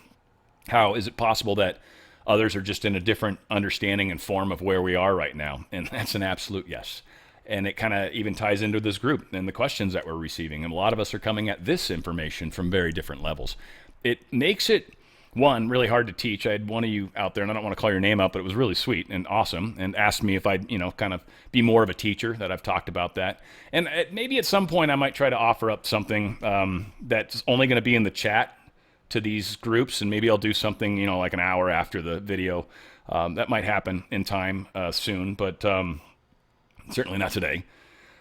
how is it possible that others are just in a different understanding and form of where we are right now? And that's an absolute yes. And it kind of even ties into this group and the questions that we're receiving. And a lot of us are coming at this information from very different levels. It makes it, one, really hard to teach. I had one of you out there, and I don't want to call your name out, but it was really sweet and awesome, and asked me if I'd, kind of be more of a teacher, that I've talked about that. And maybe at some point I might try to offer up something that's only going to be in the chat to these groups, and maybe I'll do something, like an hour after the video. That might happen in time soon, but certainly not today.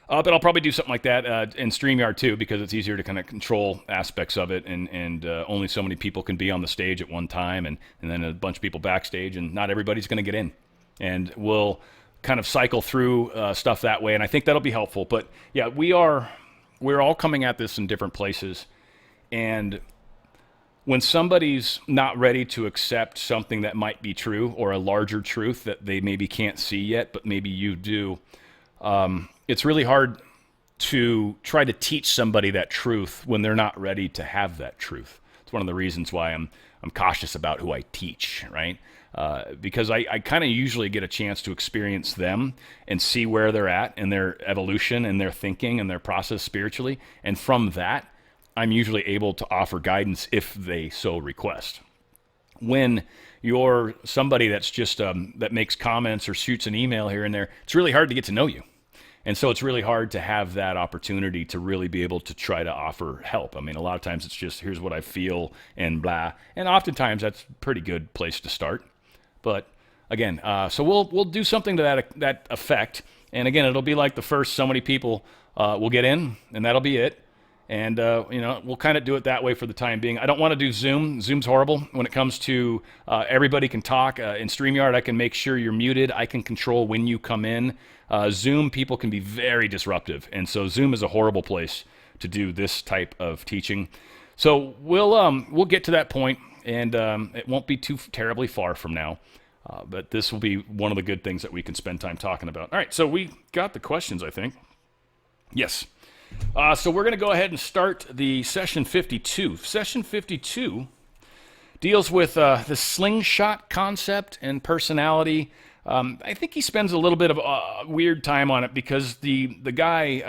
But I'll probably do something like that in StreamYard too, because it's easier to kind of control aspects of it, and only so many people can be on the stage at one time, and then a bunch of people backstage, and not everybody's going to get in. And we'll kind of cycle through stuff that way, and I think that'll be helpful. But yeah, we're all coming at this in different places, and when somebody's not ready to accept something that might be true, or a larger truth that they maybe can't see yet, but maybe you do, it's really hard to try to teach somebody that truth when they're not ready to have that truth. It's one of the reasons why I'm cautious about who I teach, right? Because I kind of usually get a chance to experience them and see where they're at in their evolution and their thinking and their process spiritually. And from that, I'm usually able to offer guidance if they so request. When you're somebody that's just that makes comments or shoots an email here and there, it's really hard to get to know you. And so it's really hard to have that opportunity to really be able to try to offer help. I mean, a lot of times it's just, here's what I feel and blah. And oftentimes that's a pretty good place to start. But again, so we'll do something to that effect. And again, it'll be like the first so many people will get in, and that'll be it. And, we'll kind of do it that way for the time being. I don't want to do Zoom. Zoom's horrible when it comes to everybody can talk. In StreamYard, I can make sure you're muted. I can control when you come in. Zoom, people can be very disruptive. And so Zoom is a horrible place to do this type of teaching. So we'll get to that point, and it won't be too terribly far from now. But this will be one of the good things that we can spend time talking about. All right, so we got the questions, I think. Yes. So we're going to go ahead and start the session 52. Session 52 deals with the slingshot concept and personality. I think he spends a little bit of weird time on it because the guy,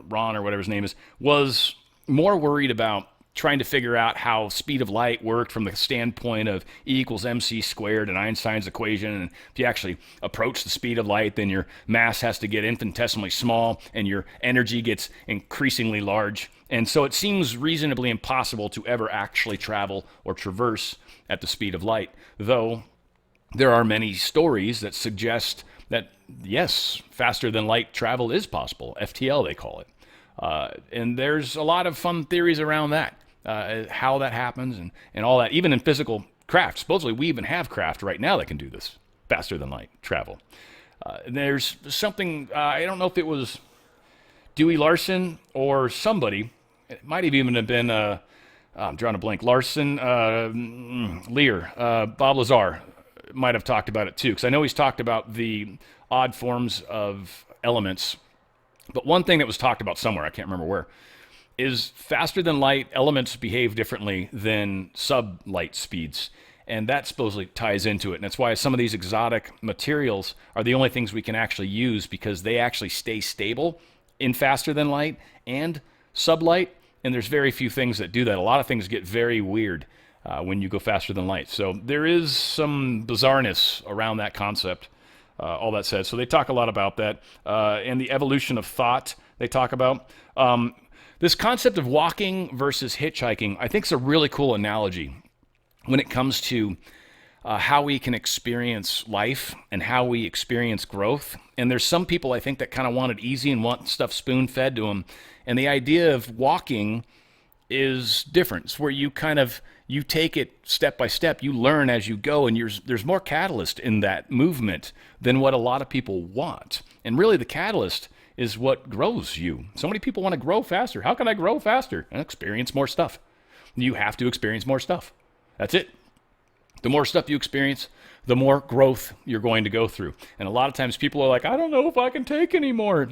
Ron or whatever his name is, was more worried about trying to figure out how speed of light worked from the standpoint of E equals mc squared and Einstein's equation. And if you actually approach the speed of light, then your mass has to get infinitesimally small and your energy gets increasingly large. And so it seems reasonably impossible to ever actually travel or traverse at the speed of light, though there are many stories that suggest that, yes, faster than light travel is possible. FTL, they call it. And there's a lot of fun theories around that. How that happens and all that, even in physical craft. Supposedly we even have craft right now that can do this, faster than light travel. There's something, I don't know if it was Dewey Larson or somebody, it might have even been, I'm drawing a blank, Larson, Lear, Bob Lazar might have talked about it too, because I know he's talked about the odd forms of elements, but one thing that was talked about somewhere, I can't remember where, is faster than light elements behave differently than sub-light speeds. And that supposedly ties into it. And that's why some of these exotic materials are the only things we can actually use, because they actually stay stable in faster than light and sub-light. And there's very few things that do that. A lot of things get very weird when you go faster than light. So there is some bizarreness around that concept, all that said. So they talk a lot about that. And the evolution of thought they talk about. This concept of walking versus hitchhiking, I think, is a really cool analogy when it comes to how we can experience life and how we experience growth. And there's some people, I think, that kind of want it easy and want stuff spoon-fed to them. And the idea of walking is different. It's where you take it step by step. You learn as you go, and there's more catalyst in that movement than what a lot of people want. And really, the catalyst is what grows you. So many people want to grow faster. How can I grow faster? And experience more stuff. You have to experience more stuff. That's it. The more stuff you experience, the more growth you're going to go through. And a lot of times people are like, I don't know if I can take any more.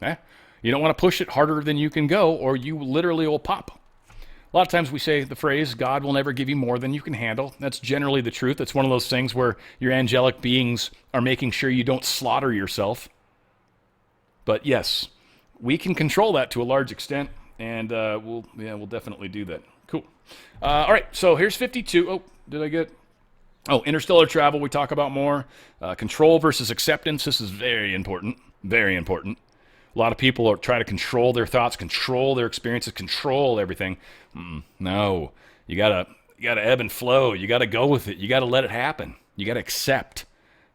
You don't want to push it harder than you can go, or you literally will pop. A lot of times we say the phrase, God will never give you more than you can handle. That's generally the truth. It's one of those things where your angelic beings are making sure you don't slaughter yourself. But yes, we can control that to a large extent, and we'll definitely do that. Cool. All right, so here's 52. Oh, did I get... Oh, interstellar travel we talk about more. Control versus acceptance. This is very important. Very important. A lot of people are trying to control their thoughts, control their experiences, control everything. No, you gotta ebb and flow. You gotta go with it. You gotta let it happen. You gotta accept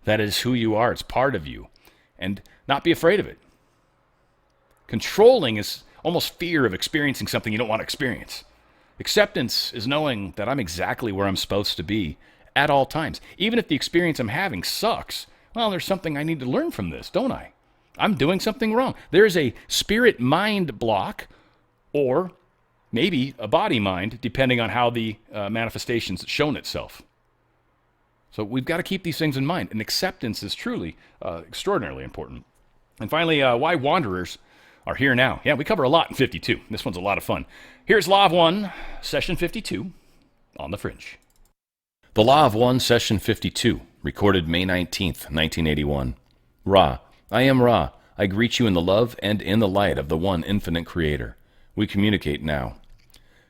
that is who you are. It's part of you, and not be afraid of it. Controlling is almost fear of experiencing something you don't want to experience. Acceptance is knowing that I'm exactly where I'm supposed to be at all times. Even if the experience I'm having sucks, well, there's something I need to learn from this, don't I? I'm doing something wrong. There's a spirit-mind block, or maybe a body-mind, depending on how the manifestation's shown itself. So we've got to keep these things in mind, and acceptance is truly extraordinarily important. And finally, why wanderers are here now. Yeah, we cover a lot in 52. This one's a lot of fun. Here's Law of One, Session 52, on the Fringe. The Law of One, Session 52, recorded May 19th, 1981. Ra, I am Ra. I greet you in the love and in the light of the one infinite creator. We communicate now.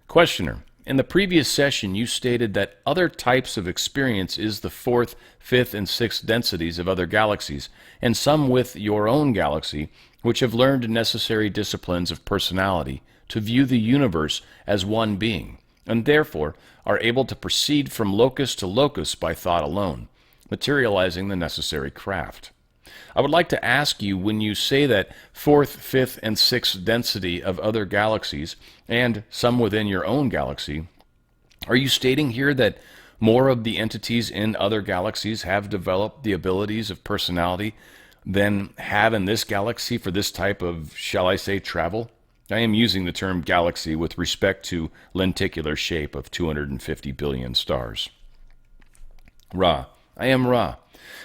Questioner, in the previous session you stated that other types of experience is the fourth, fifth, and sixth densities of other galaxies, and some with your own galaxy, which have learned necessary disciplines of personality to view the universe as one being, and therefore are able to proceed from locus to locus by thought alone, materializing the necessary craft. I would like to ask you, when you say that fourth, fifth, and sixth density of other galaxies, and some within your own galaxy, are you stating here that more of the entities in other galaxies have developed the abilities of personality than have in this galaxy for this type of, shall I say, travel? I am using the term galaxy with respect to lenticular shape of 250 billion stars. Ra, I am Ra.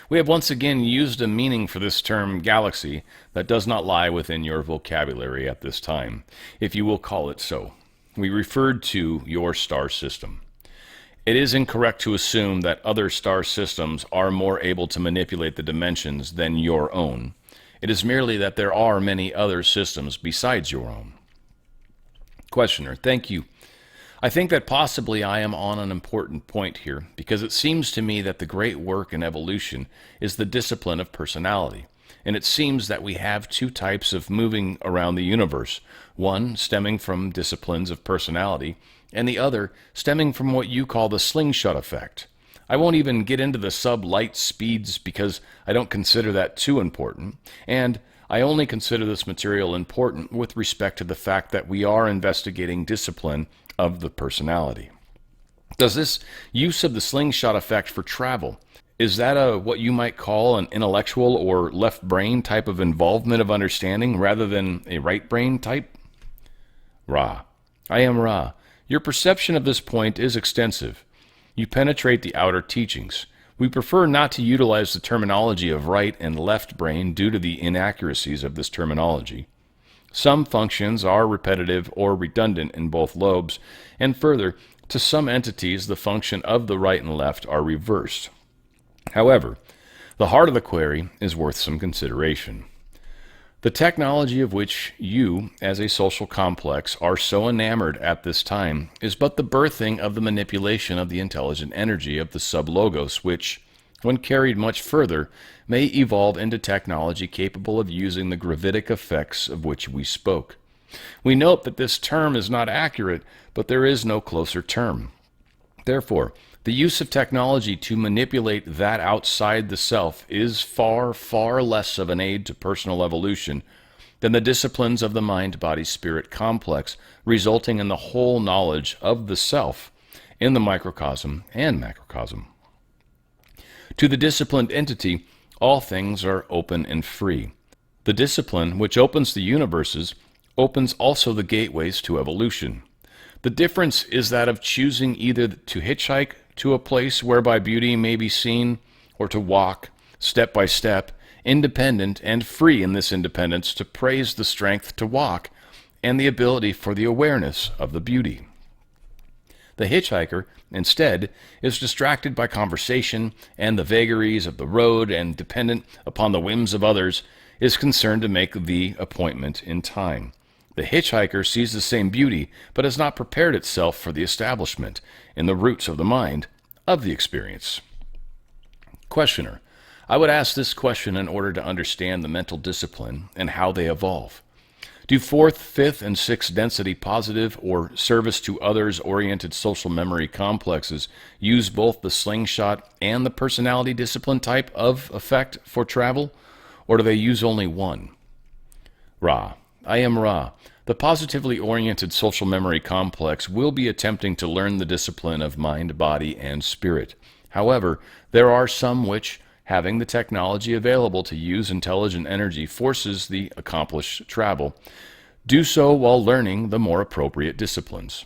We have once again used a meaning for this term galaxy that does not lie within your vocabulary at this time, if you will call it so. We referred to your star system. It is incorrect to assume that other star systems are more able to manipulate the dimensions than your own. It is merely that there are many other systems besides your own. Questioner, thank you. I think that possibly I am on an important point here, because it seems to me that the great work in evolution is the discipline of personality, and it seems that we have two types of moving around the universe, one stemming from disciplines of personality, and the other stemming from what you call the slingshot effect. I won't even get into the sub-light speeds because I don't consider that too important, and I only consider this material important with respect to the fact that we are investigating discipline of the personality. Does this use of the slingshot effect for travel, is that what you might call an intellectual or left brain type of involvement of understanding rather than a right brain type? Ra, I am Ra. Your perception of this point is extensive. You penetrate the outer teachings. We prefer not to utilize the terminology of right and left brain due to the inaccuracies of this terminology. Some functions are repetitive or redundant in both lobes, and further, to some entities the function of the right and left are reversed. However, the heart of the query is worth some consideration. The technology of which you, as a social complex, are so enamored at this time is but the birthing of the manipulation of the intelligent energy of the sublogos, which, when carried much further, may evolve into technology capable of using the gravitic effects of which we spoke. We note that this term is not accurate, but there is no closer term. Therefore, the use of technology to manipulate that outside the self is far, far less of an aid to personal evolution than the disciplines of the mind-body-spirit complex, resulting in the whole knowledge of the self in the microcosm and macrocosm. To the disciplined entity, all things are open and free. The discipline which opens the universes opens also the gateways to evolution. The difference is that of choosing either to hitchhike to a place whereby beauty may be seen, or to walk, step by step, independent and free in this independence to praise the strength to walk and the ability for the awareness of the beauty. The hitchhiker, instead, is distracted by conversation and the vagaries of the road and dependent upon the whims of others, is concerned to make the appointment in time. The hitchhiker sees the same beauty, but has not prepared itself for the establishment, in the roots of the mind, of the experience. Questioner. I would ask this question in order to understand the mental discipline and how they evolve. Do fourth, fifth, and sixth density positive or service to others oriented social memory complexes use both the slingshot and the personality discipline type of effect for travel, or do they use only one? Ra. I am Ra. The positively oriented social memory complex will be attempting to learn the discipline of mind, body, and spirit. However, there are some which, having the technology available to use intelligent energy, forces the accomplished travel. Do so while learning the more appropriate disciplines.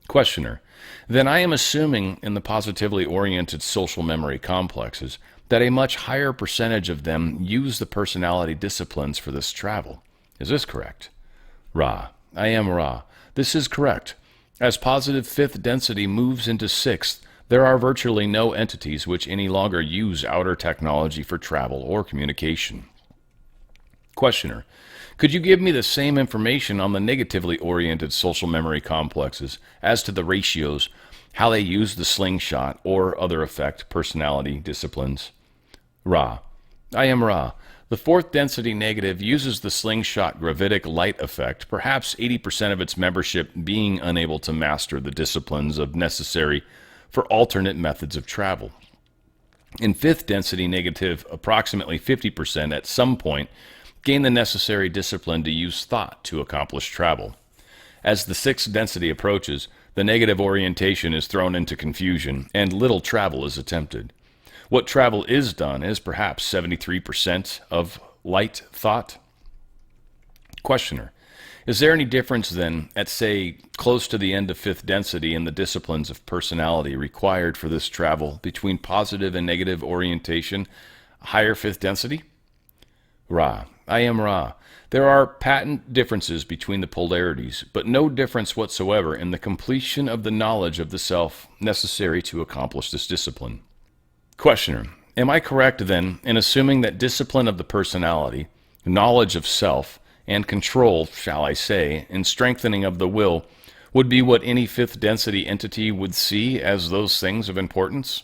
Questioner. Then I am assuming in the positively oriented social memory complexes that a much higher percentage of them use the personality disciplines for this travel. Is this correct? Ra. I am Ra. This is correct. As positive fifth density moves into sixth, there are virtually no entities which any longer use outer technology for travel or communication. Questioner. Could you give me the same information on the negatively oriented social memory complexes as to the ratios, how they use the slingshot or other effect personality disciplines? Ra. I am Ra. The fourth density negative uses the slingshot gravitic light effect, perhaps 80% of its membership being unable to master the disciplines of necessary for alternate methods of travel. In fifth density negative, approximately 50% at some point gain the necessary discipline to use thought to accomplish travel. As the sixth density approaches, the negative orientation is thrown into confusion and little travel is attempted. What travel is done is perhaps 73% of light thought. Questioner. Is there any difference then at, say, close to the end of fifth density in the disciplines of personality required for this travel between positive and negative orientation, higher fifth density? Ra. I am Ra. There are patent differences between the polarities, but no difference whatsoever in the completion of the knowledge of the self necessary to accomplish this discipline. Questioner. Am I correct then in assuming that discipline of the personality, knowledge of self, and control, shall I say, in strengthening of the will, would be what any fifth density entity would see as those things of importance?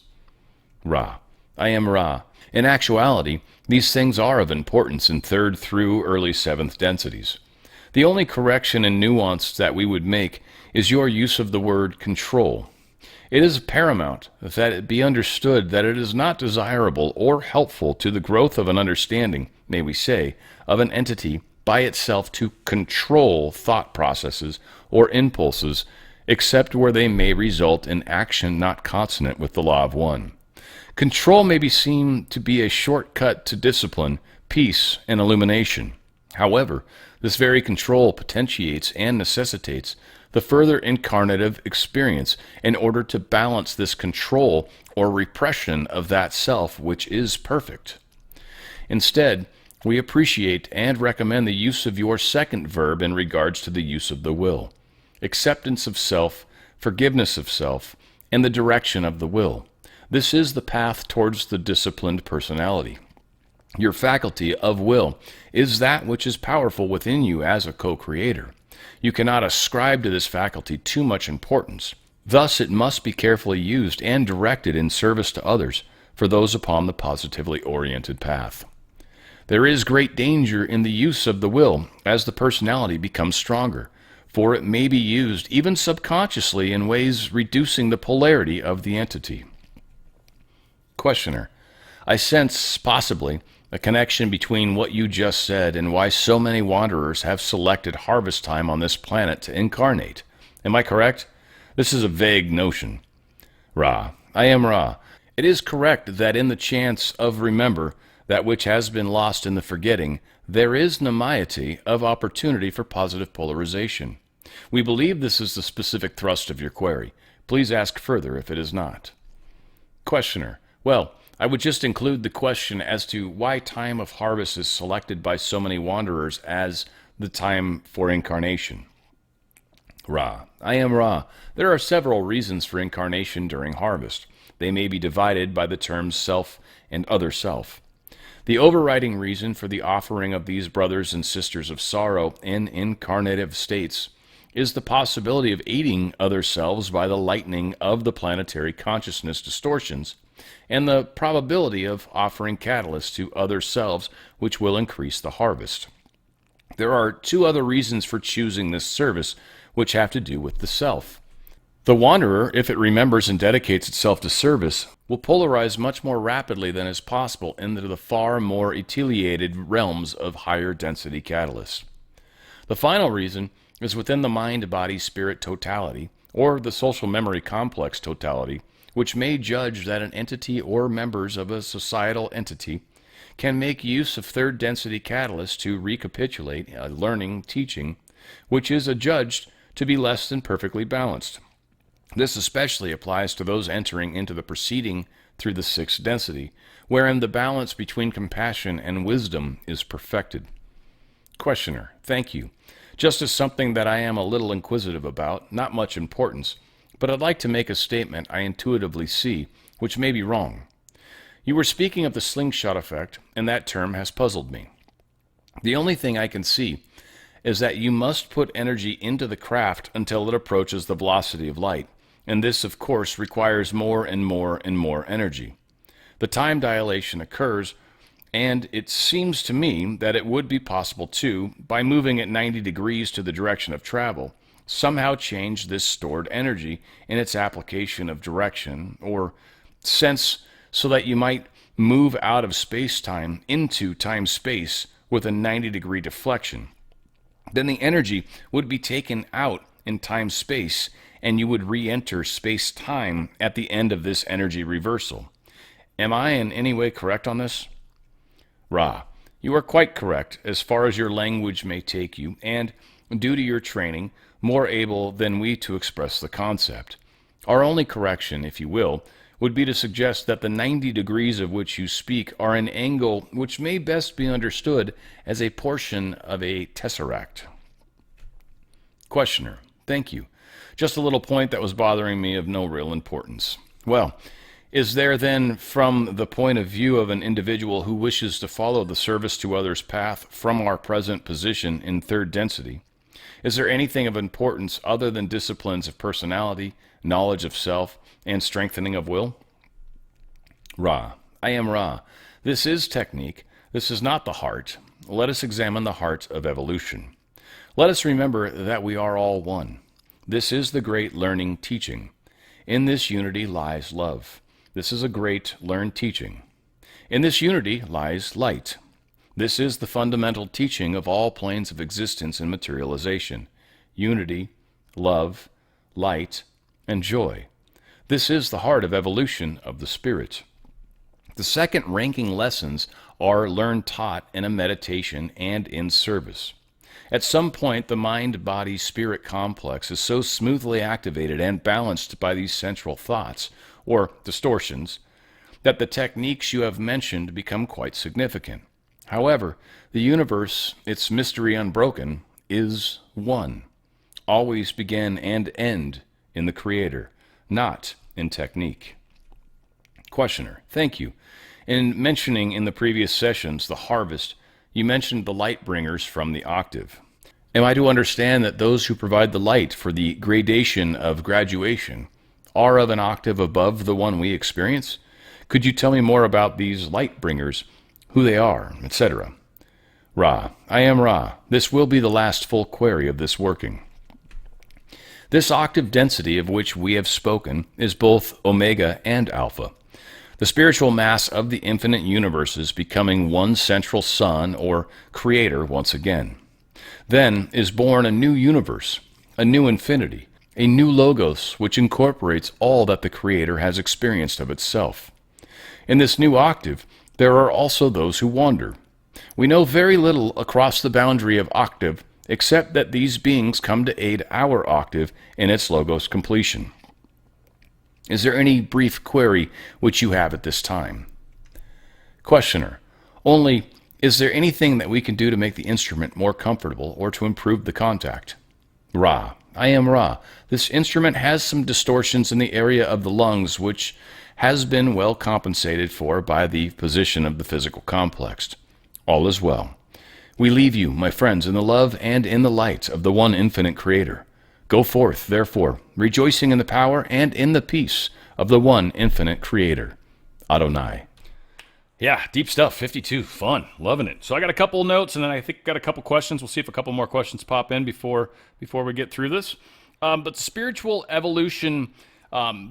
Ra. I am Ra. In actuality, these things are of importance in third through early seventh densities. The only correction and nuance that we would make is your use of the word control. It is paramount that it be understood that it is not desirable or helpful to the growth of an understanding, may we say, of an entity by itself to control thought processes or impulses, except where they may result in action not consonant with the law of one. Control may be seen to be a shortcut to discipline, peace, and illumination. However, this very control potentiates and necessitates the further incarnative experience in order to balance this control or repression of that self which is perfect. Instead, we appreciate and recommend the use of your second verb in regards to the use of the will, acceptance of self, forgiveness of self, and the direction of the will. This is the path towards the disciplined personality. Your faculty of will is that which is powerful within you as a co-creator. You cannot ascribe to this faculty too much importance. Thus, it must be carefully used and directed in service to others for those upon the positively oriented path. There is great danger in the use of the will as the personality becomes stronger, for it may be used even subconsciously in ways reducing the polarity of the entity. Questioner. I sense, possibly, a connection between what you just said and why so many wanderers have selected harvest time on this planet to incarnate. Am I correct? This is a vague notion. Ra. I am Ra. It is correct that in the chance of remember that which has been lost in the forgetting, there is namiety of opportunity for positive polarization. We believe this is the specific thrust of your query. Please ask further if it is not. Questioner. Well, I would just include the question as to why time of harvest is selected by so many wanderers as the time for incarnation. Ra. I am Ra. There are several reasons for incarnation during harvest. They may be divided by the terms self and other self. The overriding reason for the offering of these brothers and sisters of sorrow in incarnative states is the possibility of aiding other selves by the lightening of the planetary consciousness distortions and the probability of offering catalysts to other selves which will increase the harvest. There are two other reasons for choosing this service which have to do with the self. The wanderer, if it remembers and dedicates itself to service, will polarize much more rapidly than is possible into the far more etiolated realms of higher density catalysts. The final reason is within the mind-body-spirit totality, or the social memory complex totality, which may judge that an entity or members of a societal entity can make use of third density catalysts to recapitulate a learning teaching, which is adjudged to be less than perfectly balanced. This especially applies to those entering into the proceeding through the sixth density, wherein the balance between compassion and wisdom is perfected. Questioner, thank you. Just as something that I am a little inquisitive about, not much importance, but I'd like to make a statement I intuitively see, which may be wrong. You were speaking of the slingshot effect, and that term has puzzled me. The only thing I can see is that you must put energy into the craft until it approaches the velocity of light, and this, of course, requires more and more and more energy. The time dilation occurs, and it seems to me that it would be possible to, by moving at 90 degrees to the direction of travel, somehow change this stored energy in its application of direction or sense so that you might move out of space-time into time-space with a 90-degree deflection. Then the energy would be taken out in time-space, and you would re-enter space-time at the end of this energy reversal. Am I in any way correct on this? Ra, you are quite correct as far as your language may take you, and, due to your training, more able than we to express the concept. Our only correction, if you will, would be to suggest that the 90 degrees of which you speak are an angle which may best be understood as a portion of a tesseract. Questioner, thank you. Just a little point that was bothering me of no real importance. Well, is there then, from the point of view of an individual who wishes to follow the service to others path from our present position in third density, is there anything of importance other than disciplines of personality, knowledge of self, and strengthening of will? Ra, I am Ra. This is technique. This is not the heart. Let us examine the heart of evolution. Let us remember that we are all one. This is the great learning teaching. In this unity lies love. This is a great learned teaching. In this unity lies light. This is the fundamental teaching of all planes of existence and materialization. Unity, love, light, and joy. This is the heart of evolution of the spirit. The second-ranking lessons are learned taught in a meditation and in service. At some point, the mind-body-spirit complex is so smoothly activated and balanced by these central thoughts, or distortions, that the techniques you have mentioned become quite significant. However, the universe, its mystery unbroken, is one. Always begin and end in the Creator, not in technique. Questioner, thank you. In mentioning in the previous sessions the harvest, you mentioned the light bringers from the octave. Am I to understand that those who provide the light for the gradation of graduation are of an octave above the one we experience? Could you tell me more about these light bringers, who they are, etc.? Ra, I am Ra. This will be the last full query of this working. This octave density of which we have spoken is both omega and alpha. The spiritual mass of the infinite universes becoming one central sun or creator once again. Then is born a new universe, a new infinity, a new logos which incorporates all that the Creator has experienced of itself. In this new octave, there are also those who wander. We know very little across the boundary of octave, except that these beings come to aid our octave in its logos completion. Is there any brief query which you have at this time? Questioner, only, is there anything that we can do to make the instrument more comfortable or to improve the contact? Ra, I am Ra. This instrument has some distortions in the area of the lungs which has been well compensated for by the position of the physical complex. All is well. We leave you, my friends, in the love and in the light of the one infinite Creator. Go forth, therefore, rejoicing in the power and in the peace of the one infinite Creator. Adonai. Yeah, deep stuff, 52, fun, loving it. So I got a couple notes, and then I think got a couple questions. We'll see if a couple more questions pop in before we get through this. But spiritual evolution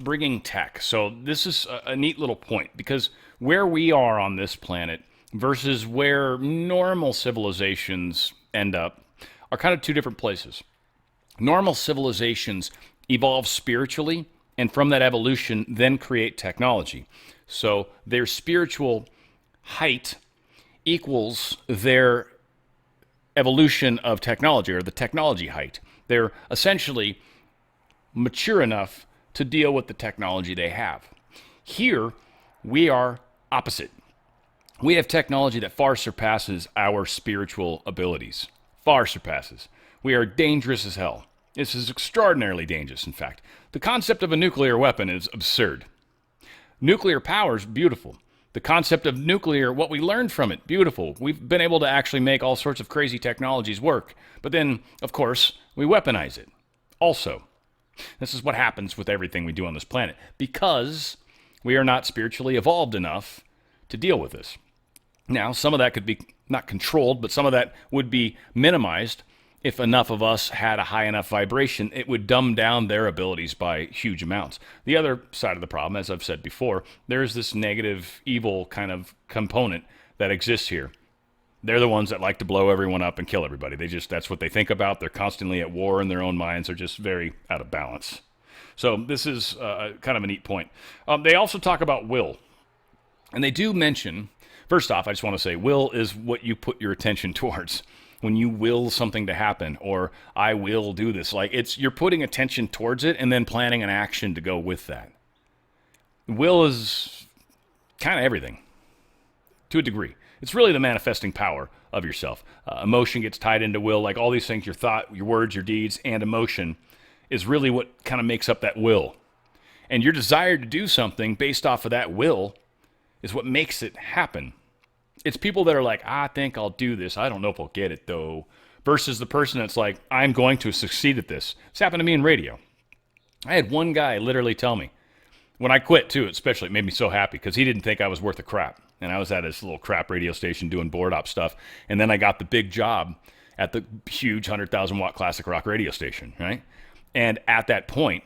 bringing tech. So this is a neat little point, because where we are on this planet versus where normal civilizations end up are kind of two different places. Normal civilizations evolve spiritually, and from that evolution then create technology. So their spiritual height equals their evolution of technology, or the technology height. They're essentially mature enough to deal with the technology they have. Here, we are opposite. We have technology that far surpasses our spiritual abilities. Far surpasses. We are dangerous as hell. This is extraordinarily dangerous, in fact. The concept of a nuclear weapon is absurd. Nuclear power is beautiful. The concept of nuclear, what we learned from it, beautiful. We've been able to actually make all sorts of crazy technologies work. But then, of course, we weaponize it. Also, this is what happens with everything we do on this planet, because we are not spiritually evolved enough to deal with this. Now, some of that could be not controlled, but some of that would be minimized if enough of us had a high enough vibration. It would dumb down their abilities by huge amounts. The other side of the problem, as I've said before, there's this negative, evil kind of component that exists here. They're the ones that like to blow everyone up and kill everybody. That's what they think about. They're constantly at war in their own minds. They're just very out of balance. So this is kind of a neat point. They also talk about will. And they do mention, first off, I just want to say, will is what you put your attention towards. When you will something to happen, or I will do this, you're putting attention towards it and then planning an action to go with that. Will is kind of everything, to a degree. It's really the manifesting power of yourself. Emotion gets tied into will, like all these things, your thought, your words, your deeds, and emotion is really what kind of makes up that will. And your desire to do something based off of that will is what makes it happen. It's people that are like, I think I'll do this. I don't know if I'll get it, though. Versus the person that's like, I'm going to succeed at this. This happened to me in radio. I had one guy literally tell me, when I quit, too, especially, it made me so happy, because he didn't think I was worth a crap. And I was at this little crap radio station doing board op stuff. And then I got the big job at the huge 100,000-watt classic rock radio station, right? And at that point,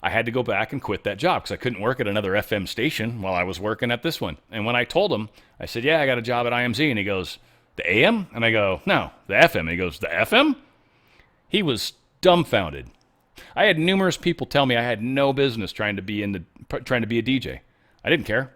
I had to go back and quit that job because I couldn't work at another FM station while I was working at this one. And when I told him, I said, yeah, I got a job at IMZ. And he goes, the AM? And I go, no, the FM. And he goes, the FM? He was dumbfounded. I had numerous people tell me I had no business trying to be a DJ. I didn't care.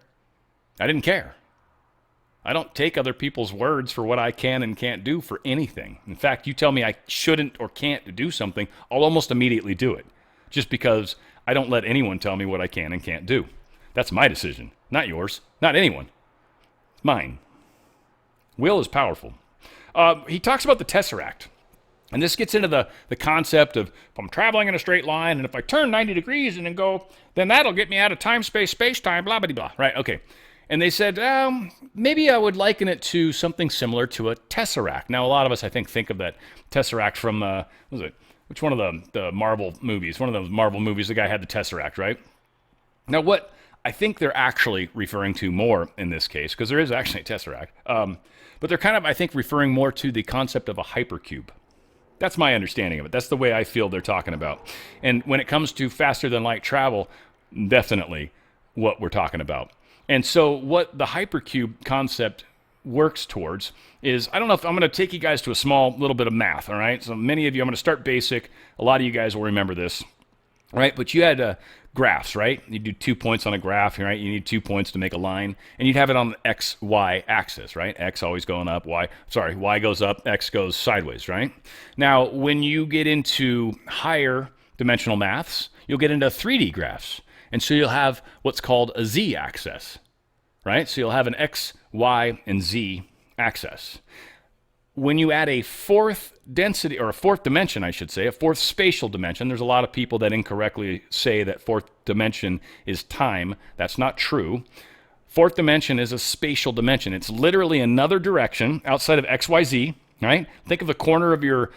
I don't take other people's words for what I can and can't do for anything. In fact, you tell me I shouldn't or can't do something, I'll almost immediately do it. Just because I don't let anyone tell me what I can and can't do. That's my decision, not yours, not anyone. It's mine. Will is powerful. He talks about the Tesseract. And this gets into the concept of, if I'm traveling in a straight line, and if I turn 90 degrees and then go, then that'll get me out of time, space, time, blah, blah, blah. Right, okay. And they said, maybe I would liken it to something similar to a Tesseract. Now, a lot of us, I think of that Tesseract from, which one of the Marvel movies? One of those Marvel movies, the guy had the Tesseract, right? Now, what I think they're actually referring to more in this case, because there is actually a Tesseract, but they're kind of, I think, referring more to the concept of a hypercube. That's my understanding of it. That's the way I feel they're talking about. And when it comes to faster than light travel, definitely what we're talking about. And so what the hypercube concept works towards is, I don't know if I'm going to take you guys to a small little bit of math, all right? So many of you, I'm going to start basic. A lot of you guys will remember this, right? But you had graphs, right? You do 2 points on a graph, right? You need 2 points to make a line, and you'd have it on the X, Y axis, right? X always going up, Y goes up, X goes sideways, right? Now, when you get into higher dimensional maths, you'll get into 3D graphs. And so you'll have what's called a Z axis, right? So you'll have an X, Y, and Z axis. when you add a fourth density, or a fourth dimension, I should say, a fourth spatial dimension, there's a lot of people that incorrectly say that fourth dimension is time. That's not true. Fourth dimension is a spatial dimension. It's literally another direction outside of XYZ, right? Think of a corner of your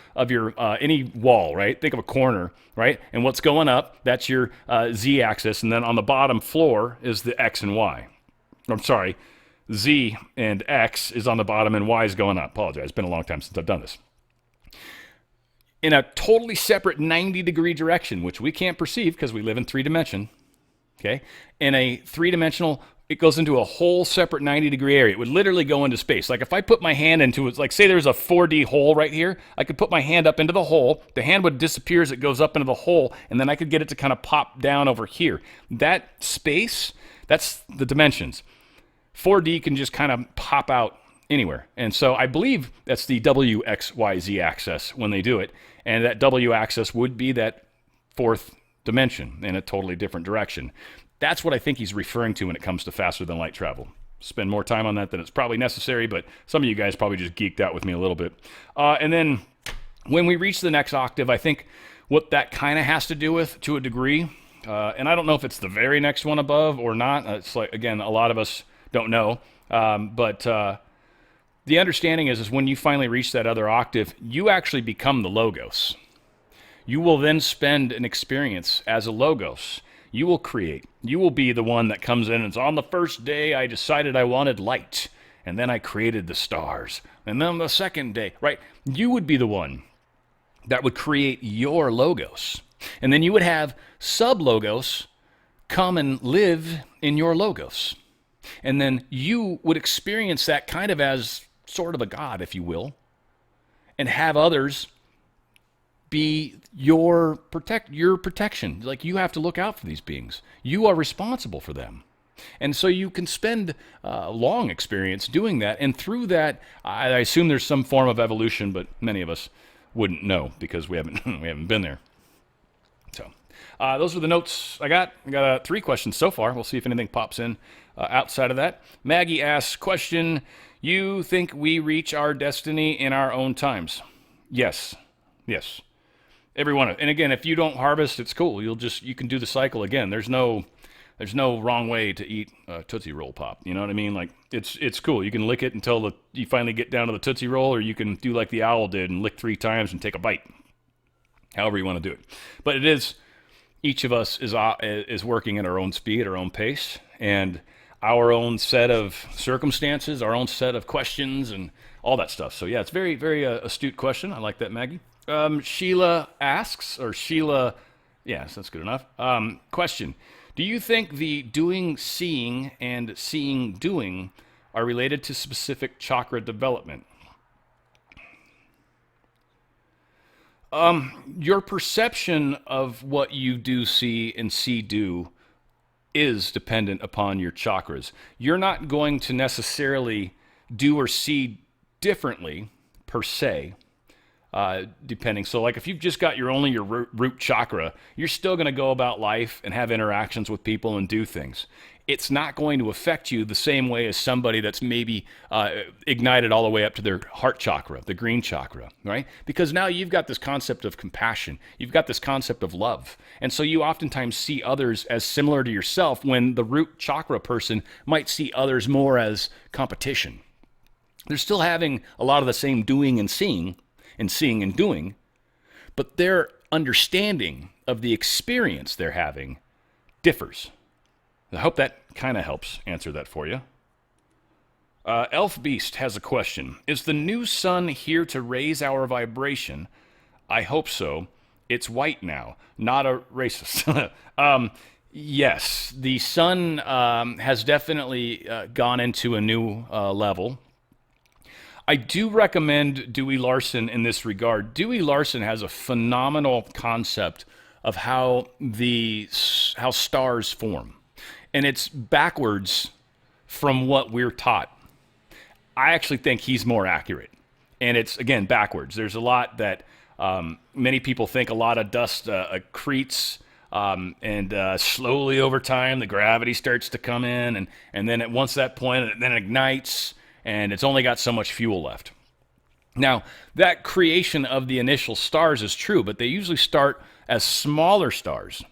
any wall, right? Think of a corner, right? And what's going up, that's your Z-axis, and then on the bottom floor is the X and Y. I'm sorry, Z and X is on the bottom and Y is going up. Apologize, it's been a long time since I've done this. In a totally separate 90-degree direction, which we can't perceive because we live in 3-dimension, okay? In a 3-dimensional, it goes into a whole separate 90-degree area. It would literally go into space. Like if I put my hand into it, like say there's a 4D hole right here, I could put my hand up into the hole, the hand would disappear as it goes up into the hole, and then I could get it to kind of pop down over here. That space, that's the dimensions. 4D can just kind of pop out anywhere. And so I believe that's the WXYZ axis when they do it. And that W axis would be that fourth dimension in a totally different direction. That's what I think he's referring to when it comes to faster than light travel. Spend more time on that than it's probably necessary, but some of you guys probably just geeked out with me a little bit. And then when we reach the next octave, I think what that kind of has to do with, to a degree, and I don't know if it's the very next one above or not. It's like, again, a lot of us don't know. But the understanding is when you finally reach that other octave, you actually become the Logos. You will then spend an experience as a Logos. You will create. You will be the one that comes in and says, on the first day I decided I wanted light, and then I created the stars. And then on the second day, right? You would be the one that would create your Logos. And then you would have sub-Logos come and live in your Logos. And then you would experience that kind of as sort of a god, if you will, and have others be your protection. Like you have to look out for these beings. You are responsible for them. And so you can spend a long experience doing that. And through that, I assume there's some form of evolution, but many of us wouldn't know because we haven't been there. So those are the notes I got. I got 3 questions so far. We'll see if anything pops in outside of that. Maggie asks, question, you think we reach our destiny in our own times? Yes. Every one of it. And again, if you don't harvest, it's cool. You can do the cycle again. There's no wrong way to eat a Tootsie Roll Pop. You know what I mean? Like it's cool. You can lick it until you finally get down to the Tootsie Roll, or you can do like the owl did and lick 3 times and take a bite. However you want to do it. But it is, each of us is working at our own speed, our own pace, and our own set of circumstances, our own set of questions, and all that stuff. So yeah, it's very, very astute question. I like that, Maggie. Sheila asks, yes, that's good enough. Question, do you think the doing seeing and seeing doing are related to specific chakra development? Your perception of what you do see and see do is dependent upon your chakras. You're not going to necessarily do or see differently per se, depending. So like if you've just got your root chakra, you're still going to go about life and have interactions with people and do things. It's not going to affect you the same way as somebody that's maybe ignited all the way up to their heart chakra, the green chakra, right? Because now you've got this concept of compassion. You've got this concept of love. And so you oftentimes see others as similar to yourself when the root chakra person might see others more as competition. They're still having a lot of the same doing and seeing and doing, but their understanding of the experience they're having differs. I hope that kind of helps answer that for you. Elf Beast has a question. Is the new sun here to raise our vibration? I hope so. It's white now, not a racist. Yes, the sun has definitely gone into a new level. I do recommend Dewey Larson in this regard. Dewey Larson has a phenomenal concept of how stars form. And it's backwards from what we're taught. I actually think he's more accurate. And it's, again, backwards. There's a lot that many people think a lot of dust accretes, and slowly over time the gravity starts to come in. And then once that point, it then ignites, and it's only got so much fuel left. Now, that creation of the initial stars is true, but they usually start as smaller stars.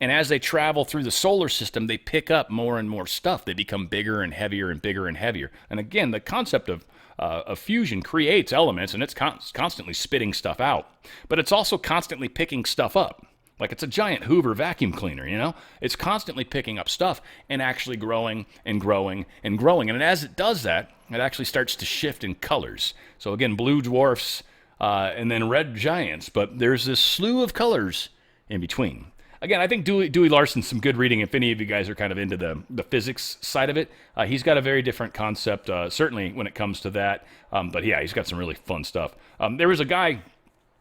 And as they travel through the solar system, they pick up more and more stuff. They become bigger and heavier and bigger and heavier. And again, the concept of fusion creates elements, and it's constantly spitting stuff out. But it's also constantly picking stuff up. Like it's a giant Hoover vacuum cleaner, you know? It's constantly picking up stuff and actually growing and growing and growing. And as it does that, it actually starts to shift in colors. So again, blue dwarfs and then red giants. But there's this slew of colors in between. Again, I think Dewey Larson's some good reading if any of you guys are kind of into the physics side of it. He's got a very different concept, certainly when it comes to that. But yeah, he's got some really fun stuff. There was a guy,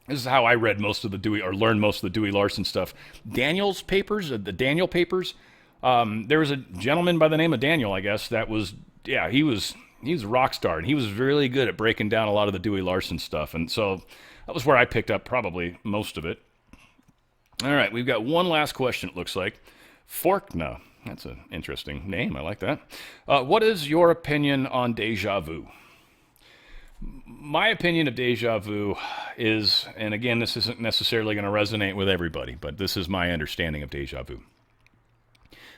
this is how I read most of the Dewey, or learned most of the Dewey Larson stuff. Daniel's papers, the Daniel papers. There was a gentleman by the name of Daniel, I guess, that was, yeah, he was a rock star, and he was really good at breaking down a lot of the Dewey Larson stuff. And so that was where I picked up probably most of it. All right, we've got one last question, it looks like. Forkna, that's an interesting name. I like that. What is your opinion on deja vu? My opinion of deja vu is, and again, this isn't necessarily going to resonate with everybody, but this is my understanding of deja vu.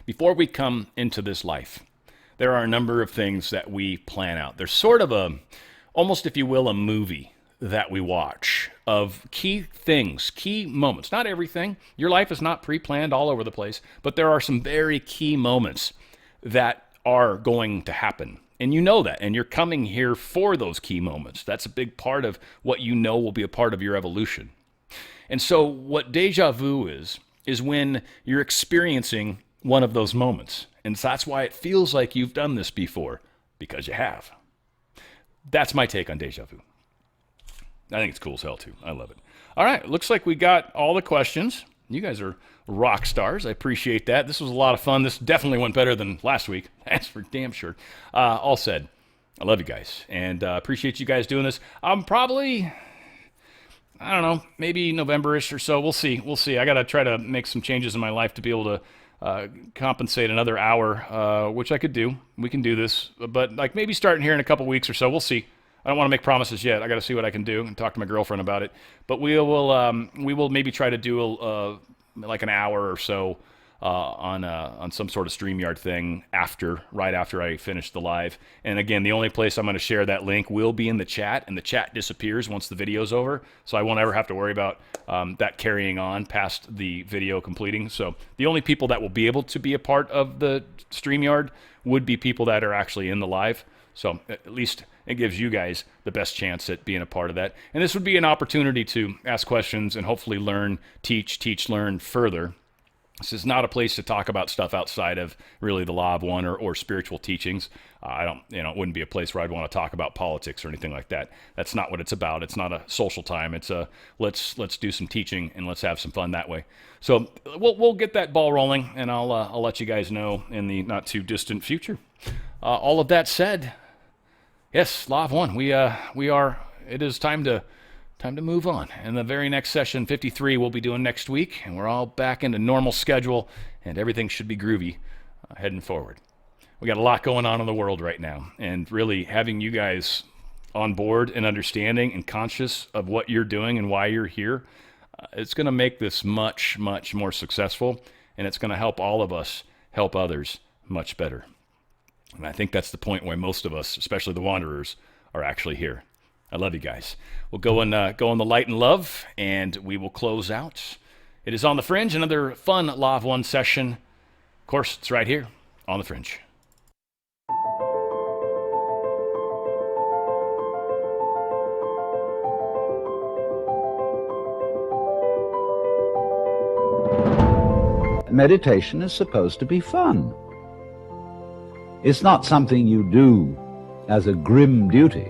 Before we come into this life, there are a number of things that we plan out. There's sort of almost, if you will, a movie that we watch of key things, key moments. Not everything. Your life is not pre-planned all over the place, but there are some very key moments that are going to happen. And you know that, and you're coming here for those key moments. That's a big part of what you know will be a part of your evolution. And so what deja vu is when you're experiencing one of those moments. And that's why it feels like you've done this before, because you have. That's my take on deja vu. I think it's cool as hell, too. I love it. All right, looks like we got all the questions. You guys are rock stars. I appreciate that. This was a lot of fun. This definitely went better than last week. That's for damn sure. All said, I love you guys, and appreciate you guys doing this. I'm probably, I don't know, maybe November-ish or so. We'll see. We'll see. I got to try to make some changes in my life to be able to compensate another hour, which I could do. We can do this, but like maybe starting here in a couple weeks or so. We'll see. I don't want to make promises yet. I got to see what I can do and talk to my girlfriend about it. But we will maybe try to do like an hour or so on some sort of StreamYard thing right after I finish the live. And again, the only place I'm going to share that link will be in the chat, and the chat disappears once the video's over. So I won't ever have to worry about that carrying on past the video completing. So the only people that will be able to be a part of the StreamYard would be people that are actually in the live. So at least it gives you guys the best chance at being a part of that. And this would be an opportunity to ask questions and hopefully learn, teach, learn further. This is not a place to talk about stuff outside of really the Law of One or spiritual teachings. It wouldn't be a place where I'd want to talk about politics or anything like that. That's not what it's about. It's not a social time. It's a let's do some teaching and let's have some fun that way. So we'll get that ball rolling, and I'll let you guys know in the not too distant future. All of that said, yes, Law of One. It is time to move on. And the very next session, 53, we'll be doing next week, and we're all back into normal schedule, and everything should be groovy heading forward. We got a lot going on in the world right now, and really having you guys on board and understanding and conscious of what you're doing and why you're here, it's going to make this much, much more successful, and it's going to help all of us help others much better. And I think that's the point where most of us, especially the wanderers, are actually here. I love you guys. We'll go in the light and love, and we will close out. It is on the Fringe, another fun Law of One session. Of course, it's right here on the Fringe. Meditation is supposed to be fun. It's not something you do as a grim duty.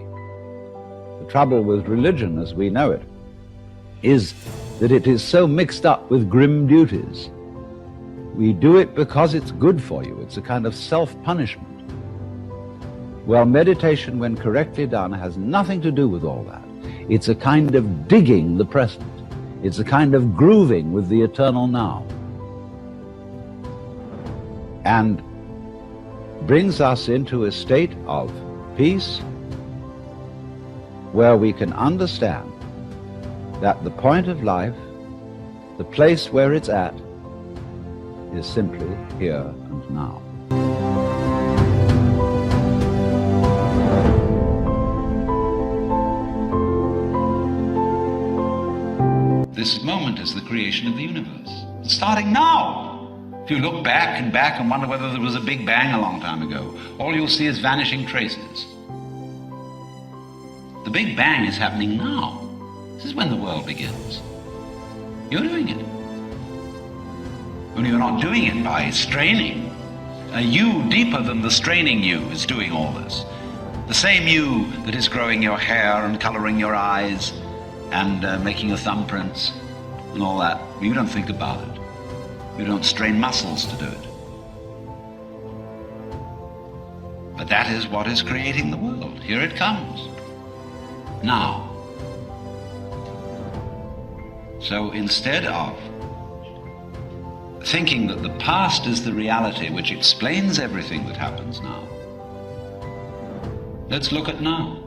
The trouble with religion as we know it is that it is so mixed up with grim duties. We do it because it's good for you. It's a kind of self-punishment. Well, meditation, when correctly done, has nothing to do with all that. It's a kind of digging the present. It's a kind of grooving with the eternal now. And brings us into a state of peace where we can understand that the point of life, the place where it's at, is simply here and now. This moment is the creation of the universe. It's starting now. If you look back and wonder whether there was a big bang a long time ago, all you'll see is vanishing traces. The big bang is happening now. This is when the world begins. You're doing it. Only you're not doing it by straining. A you deeper than the straining you is doing all this. The same you that is growing your hair and coloring your eyes and making your thumbprints and all that. You don't think about it. You don't strain muscles to do it. But that is what is creating the world. Here it comes. Now. So instead of thinking that the past is the reality which explains everything that happens now, let's look at now.